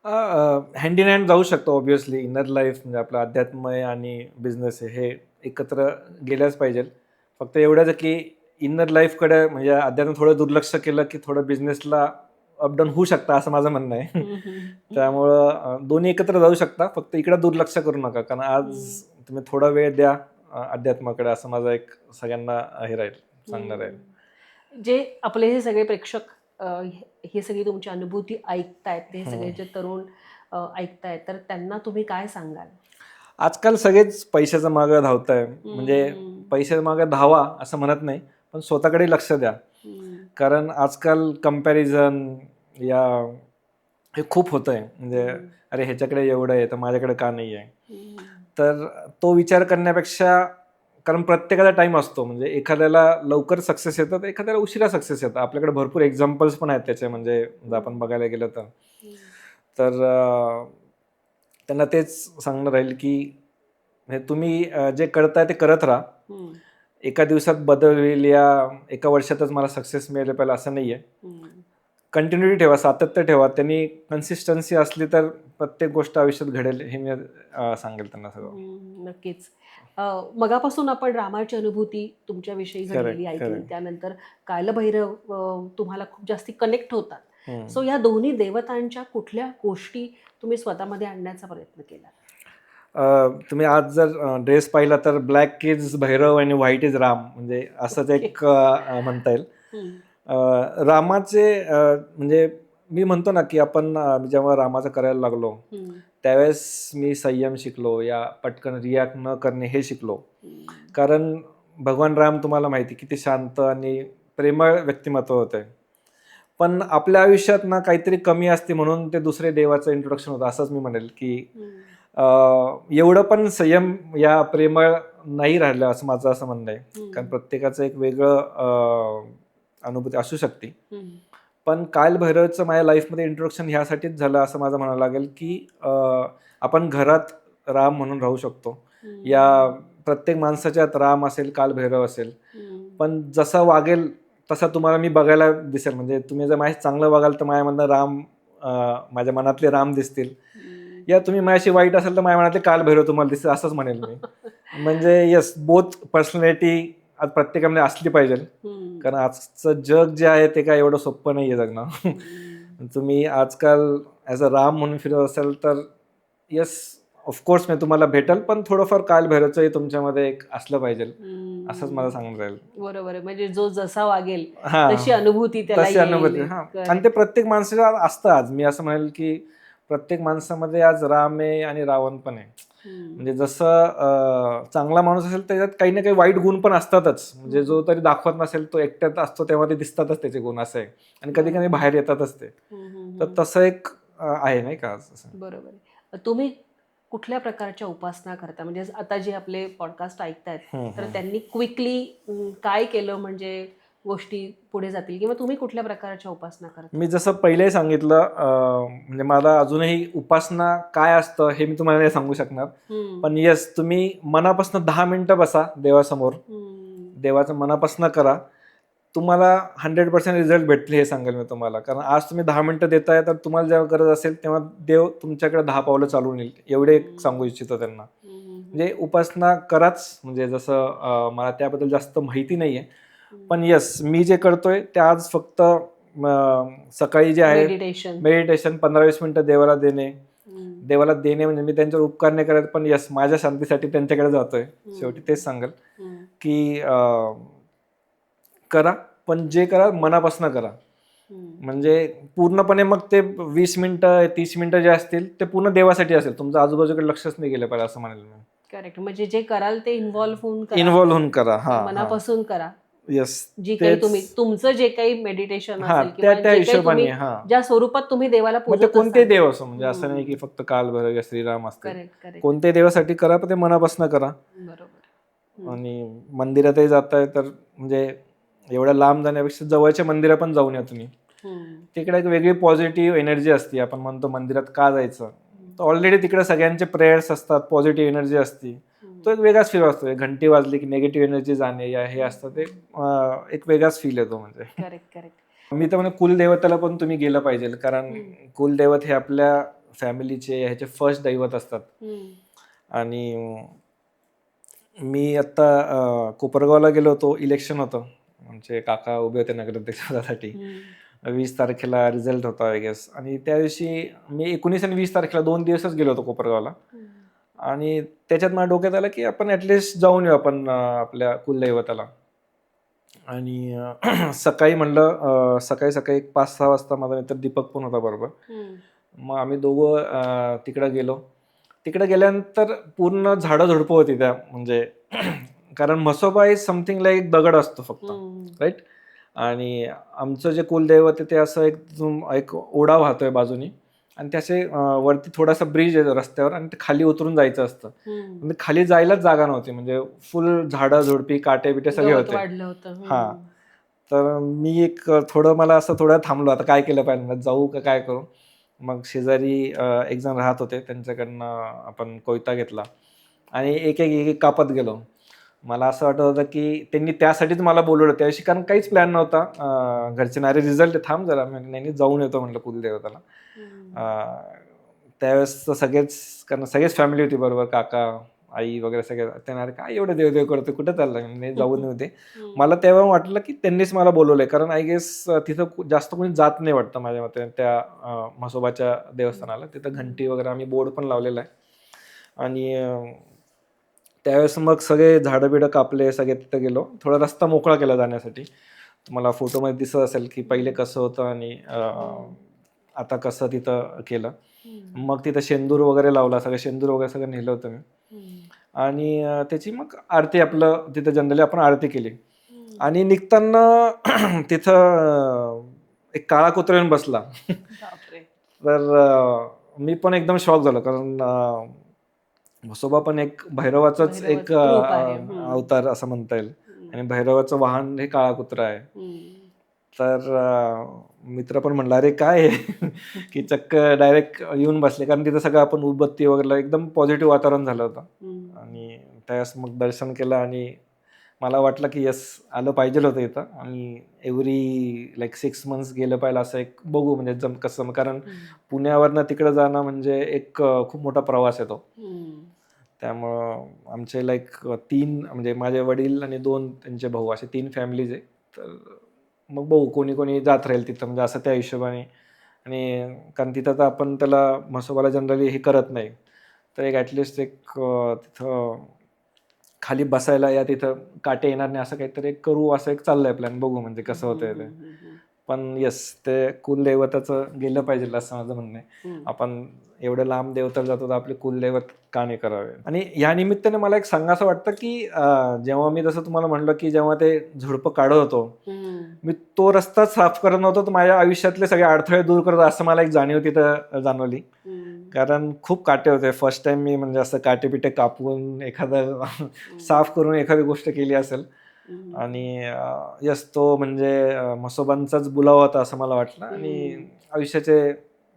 हँड इन हँड जाऊ शकतो ऑब्व्हियसली. इनर लाईफ म्हणजे आपलं अध्यात्म आहे आणि बिझनेस आहे, हे एकत्र गेल्याच पाहिजे. फक्त एवढंच की इनर लाईफकडे म्हणजे अध्यात्म थोडं दुर्लक्ष केलं की थोडं बिझनेसला अपडाऊन होऊ शकतं, असं माझं म्हणणं आहे. त्यामुळं दोन्ही एकत्र जाऊ शकता, फक्त इकडं दुर्लक्ष करू नका. कारण आज तुम्ही थोडा वेळ द्या अध्यात्माकडे, असं माझं एक सगळ्यांना हे राहील, सांगणार आहे. जे आपले हे सगळे प्रेक्षक हे सगळी तुमची अनुभूती ऐकतायत, हे सगळे जे तरुण ऐकतायत, तर त्यांना तुम्ही काय सांगाल? आजकाल सगळेच पैशाच्या मागे धावताय. म्हणजे पैशाच्या मागे धावा असं म्हणत नाही, पण स्वतःकडे लक्ष द्या. कारण आजकाल कंपॅरिझन या हे खूप होतंय. म्हणजे अरे ह्याच्याकडे एवढं आहे तर माझ्याकडे का नाही आहे. तर तो विचार करण्यापेक्षा, कारण प्रत्येकाचा टाइम असतो. म्हणजे एखाद्याला लवकर सक्सेस येतं तर एखाद्याला उशिरा सक्सेस येतं. आपल्याकडे भरपूर एक्झाम्पल्स पण आहेत त्याचे. म्हणजे जर आपण बघायला गेलं तर त्यांना तेच सांगणं राहील की म्हणजे तुम्ही जे करताय ते करत राहा. एका दिवसात बदल होईल या एका वर्षातच मला सक्सेस मिळालं पाहिजे असं नाहीये. कंटिन्युटी ठेवा, सातत्य ठेवा. त्यांनी कन्सिस्टन्सी असली तर प्रत्येक गोष्ट आयुष्यात घडेल, हे मी सांगेल त्यांना सगळं. नक्कीच. मगापासून आपण रामाची अनुभूती तुमच्याविषयी घडलेली ऐकली, त्यानंतर कालभैरव तुम्हाला खूप जास्ती कनेक्ट होतात. सो या दोन्ही देवतांच्या कुठल्या गोष्टी तुम्ही स्वतःमध्ये आणण्याचा प्रयत्न केला? तुम्ही आज जर ड्रेस पाहिला तर ब्लॅक इज भैरव आणि व्हाईट इज राम, म्हणजे असंच एक म्हणता येईल. रामाचे म्हणजे मी म्हणतो ना की आपण जेव्हा रामाचं करायला लागलो त्यावेळेस मी संयम शिकलो, या पटकन रिॲक्ट न करणे हे शिकलो. कारण भगवान राम तुम्हाला माहिती किती शांत आणि प्रेमळ व्यक्तिमत्व होते. पण आपल्या आयुष्यात ना काहीतरी कमी असते म्हणून ते दुसरे देवाचं इंट्रोडक्शन होतं असंच मी म्हणेल की एवढं पण संयम या प्रेमळ नाही राहिलं असं माझं असं म्हणणं आहे. कारण प्रत्येकाचं एक वेगळं अनुभूती असू शकते. पण कालभैरवचं माझ्या लाईफमध्ये इंट्रोडक्शन ह्यासाठीच झालं असं माझं म्हणावं लागेल की आपण घरात राम म्हणून राहू शकतो. या प्रत्येक माणसाच्यात राम असेल, कालभैरव असेल, पण जसं वागेल तसा तुम्हाला मी बघायला दिसेल. म्हणजे तुम्ही जर माझ्या चांगलं वागाल तर माझ्यामधनं राम, माझ्या मनातले राम दिसतील. या तुम्ही माझ्याशी वाईट असेल तर माझ्या मनातले कालभैरव तुम्हाला दिसतील असंच म्हणेल मी. म्हणजे येस, बोथ पर्सनॅलिटी आज प्रत्येकामध्ये असली पाहिजे. कारण आजचं जग जे आहे ते काय एवढं सोपं नाही आहे जगणं. तुम्ही आजकाल ॲज अ राम म्हणून फिरत असाल तर येस ऑफकोर्स मी तुम्हाला भेटेल, पण थोडंफार कालभैरवचंही तुमच्यामध्ये एक असलं पाहिजे असंच मला सांगून राहील. बरोबर आहे. म्हणजे जो जसा वागेल हा, तशी अनुभूती त्याला तशी अनुभूती. येईल. हा, आणि ते प्रत्येक माणसाच्या असतं. आज मी असं म्हणेल की प्रत्येक माणसामध्ये आज राम आहे आणि रावण पण आहे. म्हणजे जसं चांगला माणूस असेल त्याच्यात काही ना काही वाईट गुण पण असतातच. म्हणजे जो तरी दाखवत नसेल तो एकट्यात असतो तेव्हा ते दिसतातच त्याचे गुण, असं आहे. आणि कधी कधी बाहेर येतातच ते. तर तसं एक आहे नाही का. बरोबर आहे. तुम्ही कुठल्या प्रकारच्या उपासना करता? म्हणजे आता जे आपले पॉडकास्ट ऐकतायत तर त्यांनी क्विकली काय केलं म्हणजे गोष्टी पुढे जातील, किंवा तुम्ही कुठल्या प्रकारच्या उपासना करता? मी जसं पहिलेही सांगितलं, म्हणजे मला अजूनही उपासना काय असतं हे मी तुम्हाला नाही सांगू शकणार. पण येस, तुम्ही मनापासून 10 मिनिटं बसा देवासमोर, देवाचं मनापासून करा, तुम्हाला 100% रिझल्ट भेटतील हे सांगेल मी तुम्हाला. कारण आज तुम्ही 10 मिनिटं देताय तर तुम्हाला जेव्हा गरज असेल तेव्हा देव तुमच्याकडे 10 पावलं चालून येईल, एवढे सांगू इच्छितो त्यांना. म्हणजे उपासना कराच. म्हणजे जसं मला त्याबद्दल जास्त माहिती नाहीये, पण येस, मी जे करतोय ते आज फक्त सकाळी जे आहे मेडिटेशन 15-20 मिनिटं देवाला देणे म्हणजे मी त्यांच्यावर उपकार नाही करत, पण येस माझ्या शांतीसाठी त्यांच्याकडे जातोय. शेवटी तेच सांगेल की करा, पण जे करा मनापासून करा. म्हणजे पूर्णपणे मग ते 20 मिनिटं 30 मिनिटं जे असतील ते पूर्ण देवासाठी असेल, तुमचं आजूबाजूकडे लक्षच नाही गेलं पाहिजे असं म्हणेल मी. करेक्ट. म्हणजे जे कराल ते इन्व्हॉल्व्ह होऊन करा. हा, मनापासून करा. येस, जी काही तुम्ही तुमचं जे काही मेडिटेशन असेल त्या किंवा हिशोबाने, ज्या स्वरूपात तुम्ही देवाला पूजत म्हणजे असाल, कोणते देव असो, म्हणजे असं नाही की फक्त कालभैरव या श्रीराम असते. कोणत्याही देवासाठी करा, पण ते मनापासून करा. बरोबर. आणि मंदिरातही जाताय तर म्हणजे एवढ्या लांब जाण्यापेक्षा जवळच्या मंदिरात पण जाऊन या तुम्ही. तिकडे एक वेगळी पॉझिटिव्ह एनर्जी असते. आपण म्हणतो मंदिरात का जायचं, तर ऑलरेडी तिकडे सगळ्यांचे प्रेयर्स असतात, पॉझिटिव्ह एनर्जी असते. तो एक वेगळाच फील असतो. घंटी वाजली की निगेटिव्ह एनर्जी जाणे या हे असतं, ते एक वेगळाच फील येतो. म्हणजे करेक्ट. मी तर म्हणजे कुलदेवताला पण तुम्ही गेलं पाहिजे, कारण कुलदैवत हे आपल्या फॅमिलीचे ह्याचे फर्स्ट दैवत असतात. आणि मी आता कोपरगावला गेलो होतो, इलेक्शन होतं, आमचे काका उभे होते नगराध्यक्षासाठी. 20 तारखेला रिझल्ट होता आय गेस. आणि त्या दिवशी मी 19 आणि 20 तारखेला 2 दिवसच गेलो होतो कोपरगावला. आणि त्याच्यात माझ्या डोक्यात आलं की आपण ॲटलिस्ट जाऊन येऊ आपण आपल्या कुलदैवताला. आणि सकाळी म्हणलं सकाळी सकाळी एक 5-6 वाजता माझा मित्र दीपक पण होता बरोबर. मग आम्ही दोघं तिकडं गेलो. तिकडे गेल्यानंतर पूर्ण झाडं झुडपं होती त्या म्हणजे कारण म्हसोबा इज समथिंग लाईक दगड असतो फक्त, राईट. आणि आमचं जे कुलदैवत आहे ते असं एक ओढा वाहतोय बाजूनी आणि त्याचे वरती थोडासा ब्रिज आहे रस्त्यावर आणि ते खाली उतरून जायचं असतं. म्हणजे खाली जायलाच जागा नव्हती, म्हणजे फुल झाडं झुडपी काटे बिटे सगळे होते. हा, तर मी थोडं मला असं थोडं थांबलो, आता काय केलं पाहिजे, म्हणलं जाऊ का काय करू. मग शेजारी एक जण राहत होते, त्यांच्याकडनं आपण कोयता घेतला आणि एक एक एक कापत गेलो. मला असं वाटत होतं की त्यांनी त्यासाठीच मला बोलवलं त्याविषयी, कारण काहीच प्लॅन नव्हता. घरचे नारे रिझल्ट थांब जरा, नाही जाऊन येतो म्हटलं कुलदेवताला. त्यावेळेस सगळेच, कारण सगळेच फॅमिली होती बरोबर, काका आई वगैरे सगळे. त्यांना काय एवढं देवदेव करतो, कुठं चाललं, नाही जाऊन नव्हते. मला तेव्हा वाटलं की त्यांनीच मला बोलवलंय, कारण आय गेस तिथं जास्त कोणी जात नाही वाटतं माझ्या मते त्या म्हसोबाच्या देवस्थानाला. तिथं घंटी वगैरे आम्ही बोर्ड पण लावलेला आहे. आणि त्यावेळेस मग सगळे झाडं बिडं कापले, सगळे तिथं गेलो. थोडा रस्ता मोकळा केला जाण्यासाठी. तुम्हाला फोटोमध्ये दिसत असेल की पहिले कसं होतं आणि आता कसं तिथं केलं. मग तिथं शेंदूर वगैरे लावला, सगळं शेंदूर वगैरे सगळं नेलं होतं मी. आणि त्याची मग आरती, आपलं तिथं जनरली आपण आरती केली. आणि निघताना तिथं एक काळा कुत्रा येऊन बसला. तर मी पण एकदम शॉक झालो, कारण म्हसोबा पण एक भैरवाचाच एक अवतार असं म्हणता येईल. आणि भैरवाचं वाहन हे काळा कुत्रा आहे. तर मित्र पण म्हणला अरे काय की चक्क डायरेक्ट येऊन बसले, कारण तिथं सगळं आपण उदबत्ती वगैरे एकदम पॉझिटिव्ह वातावरण झालं होतं. आणि त्यावेळेस मग दर्शन केलं आणि मला वाटलं की यस, आलं पाहिजे होतं इथं. आणि एव्हरी लाईक 6 मंथ्स गेलं पाहिजे असं एक बघू, म्हणजे कसं, कारण पुण्यावरनं तिकडे जाणं म्हणजे एक खूप मोठा प्रवास आहे तो. त्यामुळं आमचे लाईक 3, म्हणजे माझे वडील आणि 2 त्यांचे भाऊ, असे 3 फॅमिलीज आहे. तर मग बघू कोणी कोणी जात राहील तिथं, म्हणजे असं त्या हिशोबाने. आणि कारण तिथं तर आपण त्याला म्हसोबाला जनरली हे करत नाही, तर एक ॲटलिस्ट तिथं खाली बसायला या तिथं काटे येणार नाही असं काहीतरी एक करू, असं एक चाललंय प्लॅन. बघू म्हणजे कसं होतंय ते. पण येस, ते कुलदैवताचं गेलं पाहिजे असं माझं म्हणणं आहे. आपण एवढं लांब देवताला जातो तर आपले कुलदैवत का नाही करावे. आणि या निमित्ताने मला एक सांगायचं वाटतं की जेव्हा मी जसं तुम्हाला म्हणलं की जेव्हा ते झुडपं काढत होतो, मी तो रस्ता साफ करत नव्हतो, तर माझ्या आयुष्यातले सगळे अडथळे दूर करत असं मला एक जाणीव तिथं जाणवली. कारण खूप काटे होते. फर्स्ट टाइम मी म्हणजे असं काटे पिटे कापून एखादं साफ करून एखादी गोष्ट केली असेल. आणि यस, तो म्हणजे म्हसोबांचाच बुलावा होता असं मला वाटलं. आणि आयुष्याचे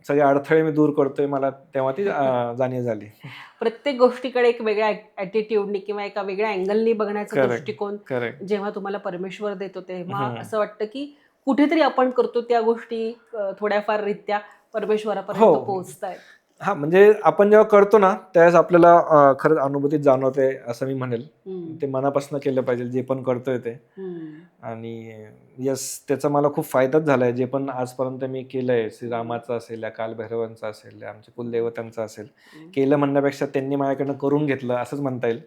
सगळे अडथळे मी दूर करतोय, मला तेव्हा ती जाणीव झाली. प्रत्येक गोष्टीकडे एक वेगळ्या ॲटिट्यूडनी किंवा एका वेगळ्या अँगलनी बघण्याचा दृष्टिकोन जेव्हा तुम्हाला परमेश्वर देतो, तेव्हा असं वाटतं की कुठेतरी आपण करतो त्या गोष्टी थोड्याफार रित्या परमेश्वरापर्यंत पोहोचतायत. हा, म्हणजे आपण जेव्हा करतो ना त्यावेळेस आपल्याला खरंच अनुभूतीत जाणवते असं मी म्हणेल. ते मनापासून केलं पाहिजे जे पण करतोय ते. आणि यस, त्याचा मला खूप फायदाच झालाय. जे पण आजपर्यंत मी केलंय, श्रीरामाचं असेल या कालभैरवांचं असेल या आमच्या कुलदैवतांचं असेल, केलं म्हणण्यापेक्षा त्यांनी माझ्याकडनं करून घेतलं असंच म्हणता येईल.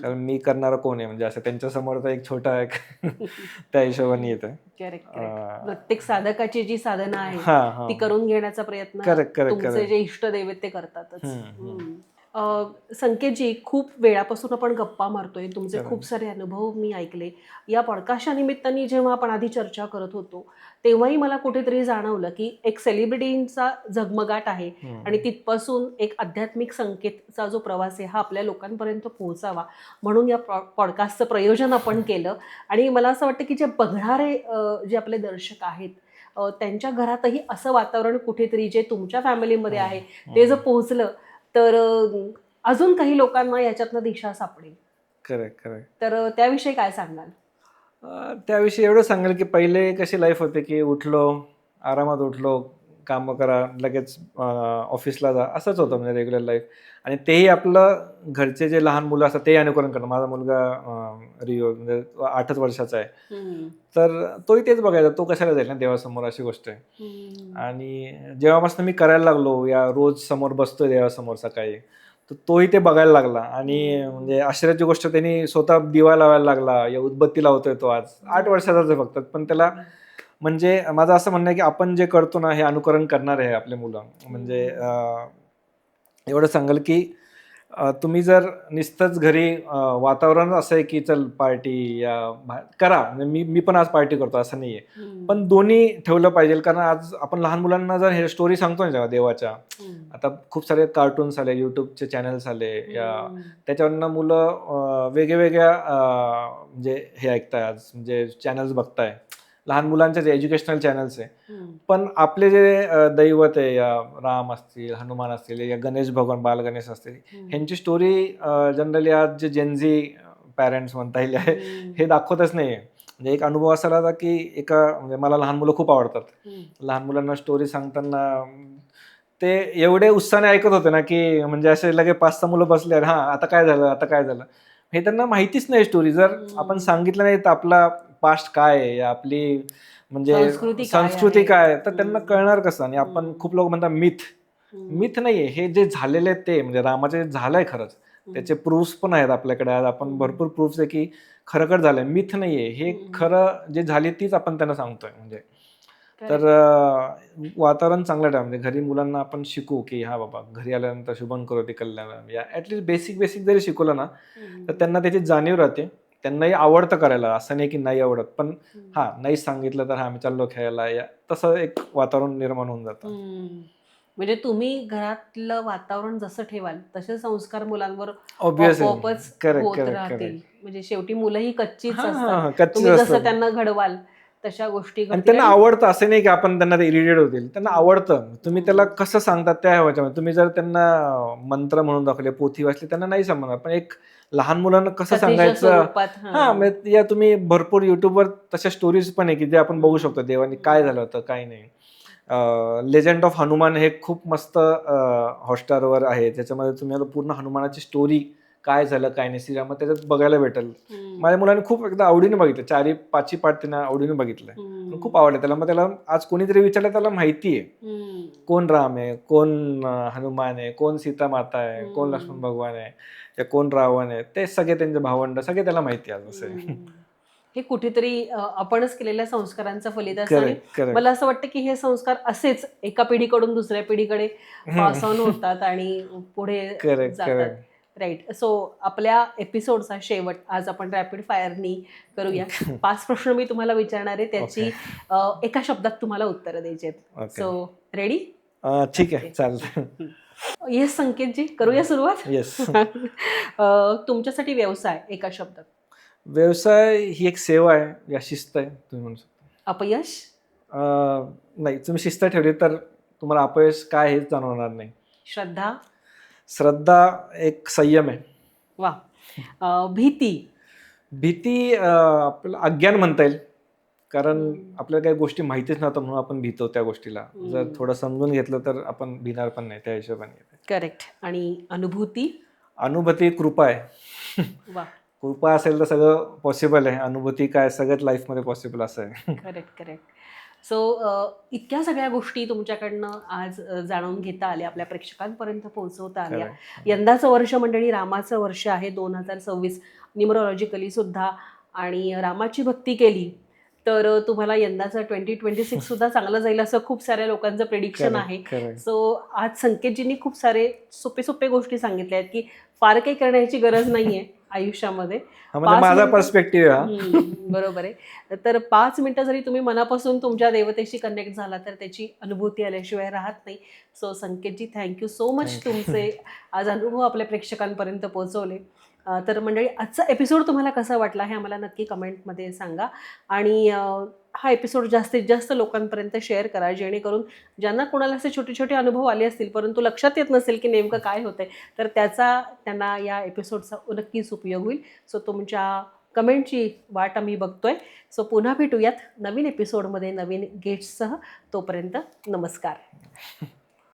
कारण मी करणारा कोण आहे, म्हणजे असं त्यांच्या समोर एक छोटा एक त्या हिशोबाने येतं. प्रत्येक साधकाची जी साधना आहे ती करून घेण्याचा प्रयत्न तुमचे जे इष्टदेव ते करतातच. संकेतजी, खूप वेळापासून आपण गप्पा मारतोय, तुमचे खूप सारे अनुभव मी ऐकले. या पॉडकास्टच्या निमित्ताने जेव्हा आपण आधी चर्चा करत होतो तेव्हाही मला कुठेतरी जाणवलं की एक सेलिब्रिटींचा झगमगाट आहे आणि तिथपासून एक आध्यात्मिक संकेतचा जो प्रवास आहे हा आपल्या लोकांपर्यंत पोहोचावा म्हणून या पॉडकास्टचं प्रयोजन आपण केलं. आणि मला असं वाटतं की जे बघणारे जे आपले दर्शक आहेत त्यांच्या घरातही असं वातावरण कुठेतरी जे तुमच्या फॅमिलीमध्ये आहे ते जर पोहोचलं तर अजून काही लोकांना याच्यातनं दिशा सापडेल. करेक्ट. तर त्याविषयी काय सांगाल? त्याविषयी एवढं सांगाल की पहिले कशी लाईफ होते की उठलो, आरामात उठलो, कामं करा, लगेच ऑफिसला जा, असंच होतं म्हणजे रेग्युलर लाईफ. आणि तेही आपलं घरचे जे लहान मुलं असतात ते अनुकरण करणं. माझा मुलगा रिओ म्हणजे 8च वर्षाचा आहे, तर तोही तेच बघायचा, तो कशाला जाईल ना देवासमोर, अशी गोष्ट आहे. आणि जेव्हापासून मी करायला लागलो, या रोज समोर बसतोय देवासमोर सकाळी, तर तोही ते बघायला लागला आणि म्हणजे आश्चर्याची गोष्ट त्यांनी स्वतः दिवा लावायला लागला, या उदबत्ती लावतोय तो आज 8 वर्षाचाच आहे फक्त, पण त्याला म्हणजे माझं असं म्हणणं आहे की आपण जे करतो ना हे अनुकरण करणार आहे आपले मुलं. म्हणजे एवढं सांगाल की तुम्ही जर नुसतंच घरी वातावरण असं आहे की चल पार्टी या करा, म्हणजे मी पण आज पार्टी करतो असं नाहीये, पण दोन्ही ठेवलं पाहिजे. कारण आज आपण लहान मुलांना जर हे स्टोरी सांगतो ना जेव्हा देवाच्या, आता खूप सारे कार्टून्स आले, युट्यूबचे चॅनल्स आले, या त्याच्यावरनं मुलं वेगवेगळ्या म्हणजे हे ऐकताय आज, म्हणजे चॅनल्स बघताय, लहान मुलांचे जे एज्युकेशनल चॅनल्स आहे. पण आपले जे दैवत आहे, या राम असतील, हनुमान असतील, या गणेश भगवान, बाल गणेश असतील, ह्यांची स्टोरी जनरली आज जे जेनझी पॅरेंट्स म्हणता येईल हे दाखवतच नाहीये. म्हणजे एक अनुभव असा आला की म्हणजे मला लहान मुलं खूप आवडतात. लहान मुलांना स्टोरी सांगताना ते एवढे उत्साहाने ऐकत होते ना की म्हणजे असे लगे 5-6 मुलं बसले, हा आता काय झालं, आता काय झालं, हे त्यांना माहितीच नाही स्टोरी. जर आपण सांगितलं नाही तर आपला पास्ट काय आहे, या आपली म्हणजे संस्कृती काय, तर त्यांना कळणार कसं. आणि आपण खूप लोक म्हणतात मिथ नाहीये हे, जे झालेले ते म्हणजे रामाचे झालंय खरंच, त्याचे प्रूफ्स पण आहेत आपल्याकडे. आज आपण भरपूर प्रूफ्स आहे की खरं झालंय, मिथ नाहीये हे, खरं जे झाली तीच आपण त्यांना सांगतोय. म्हणजे तर वातावरण चांगलं ठेवा, म्हणजे घरी मुलांना आपण शिकू की हा बाबा घरी आल्यानंतर शुभम करोती कल्याणम, या ऍटलीस्ट बेसिक जरी शिकवलं ना तर त्यांना त्याची जाणीव राहते. त्यांनाही आवडतं करायला, असं नाही की नाही आवडत, पण हा नाही सांगितलं तर हा आम्ही चाललो खेळायला, या तसं एक वातावरण निर्माण होऊन जातं. म्हणजे तुम्ही घरातलं वातावरण जसं ठेवाल तसे संस्कार मुलांवर ऑब्विसली आपोआपच होत राहतील. म्हणजे शेवटी मुलंही कच्चीच असतात, कच्चीच तुम्ही जसं असतात. त्यांना घडवाल तशा गोष्टी आणि घडतील. त्यांना आवडतं, असं नाही की आपण त्यांना ते इरिटेट होतील, त्यांना आवडतं. तुम्ही त्याला कसं सांगतात त्या ह्याच्यामध्ये. तुम्ही जर त्यांना मंत्र म्हणून दाखवले, पोथी वाचली, त्यांना नाही समजणार. पण एक लहान मुलांना कसं सांगायचं, म्हणजे या तुम्ही भरपूर युट्यूबवर तशा स्टोरीज पण आहे की जे आपण बघू शकतो, देवानी काय झालं होतं काय नाही. लेजंड ऑफ हनुमान हे खूप मस्त हॉटस्टारवर आहे, त्याच्यामध्ये तुम्हाला पूर्ण हनुमानाची स्टोरी काय झालं काय नाही श्रीराम त्याच्यात बघायला भेटेल. माझ्या मुलाने खूप एकदा आवडीने बघितलं, 4-5 पार्ट त्यानं आवडीने बघितलंय, खूप आवडलं त्याला. मग त्याला आज कोणीतरी विचारलं, त्याला माहिती आहे कोण राम आहे, कोण हनुमान आहे, कोण सीता माता आहे, कोण लक्ष्मण भगवान आहे, या कोण रावण आहे, ते सगळे त्यांचे भावंड सगळे त्याला माहिती आहे. असं हे कुठेतरी आपणच केलेल्या संस्कारांचं फलित असतं. आणि मला असं वाटतं की हे संस्कार असेच एका पिढीकडून दुसऱ्या पिढीकडे पास ऑन होतात आणि पुढे जातात. राईट. सो आपल्या एपिसोडचा शेवट आज आपण रॅपिड फायरनी करूया. 5 प्रश्न मी तुम्हाला विचारणार आहे, त्याची एका शब्दात तुम्हाला उत्तरं द्यायची आहेत. So ready? ठीक आहे, चालतं. येस संकेतजी, करूया सुरुवात. येस. तुमच्यासाठी व्यवसाय एका शब्दात. व्यवसाय ही एक सेवा आहे, या शिस्त आहे तुम्ही म्हणू शकता. अपयश? नाही, तुम्ही शिस्त ठेवली तर तुम्हाला अपयश काय हेच जाणवणार नाही. श्रद्धा? श्रद्धा एक संयम आहे. वा. भीती? भीती आपल्याला अज्ञान म्हणता येईल, कारण आपल्याला काही गोष्टी माहितीच नव्हतं म्हणून आपण भीतो त्या गोष्टीला. जर थोडं समजून घेतलं तर आपण भिणार पण नाही त्या हिशोबाने. करेक्ट. आणि अनुभूती? अनुभूती कृपा आहे. वा. कृपा असेल तर सगळं पॉसिबल आहे, अनुभूती काय सगळ्यात लाईफमध्ये पॉसिबल असं आहे. करेक्ट. सो इतक्या सगळ्या गोष्टी तुमच्याकडनं आज जाणून घेता आल्या, आपल्या प्रेक्षकांपर्यंत पोहोचवता आल्या. यंदाचं वर्ष मंडळी रामाचं वर्ष आहे 2026, न्युमरोलॉजिकली सुद्धा. आणि रामाची भक्ती केली तर तुम्हाला यंदाचं 2026 सुद्धा चांगलं जाईल असं खूप साऱ्या लोकांचं प्रेडिक्शन आहे. सो आज संकेतजींनी खूप सारे सोपे गोष्टी सांगितल्या आहेत की फार काही करण्याची गरज नाहीये आयुष्यामध्ये. माझा पर्स्पेक्टिव्ह. बरोबर आहे. तर 5 मिनिटं जरी तुम्ही मनापासून तुमच्या देवतेशी कनेक्ट झाला तर त्याची अनुभूती आल्याशिवाय राहत नाही. So Sanketji, thank you so much. तुमचे आज अनुभव आपल्या प्रेक्षकांपर्यंत पोहोचवले. तर मंडळी, आजचा एपिसोड तुम्हाला कसा वाटला हे आम्हाला नक्की कमेंटमध्ये सांगा. आणि हा एपिसोड जास्तीत जास्त लोकांपर्यंत शेअर करा, जेणेकरून ज्यांना कोणाला असे छोटे छोटे अनुभव आले असतील परंतु लक्षात येत नसेल की नेमकं काय होतंय, तर त्याचा त्यांना या एपिसोडचा नक्कीच उपयोग होईल. सो तुमच्या कमेंटची वाट आम्ही बघतोय. सो पुन्हा भेटूयात नवीन एपिसोडमध्ये नवीन गेस्टसह. तोपर्यंत नमस्कार.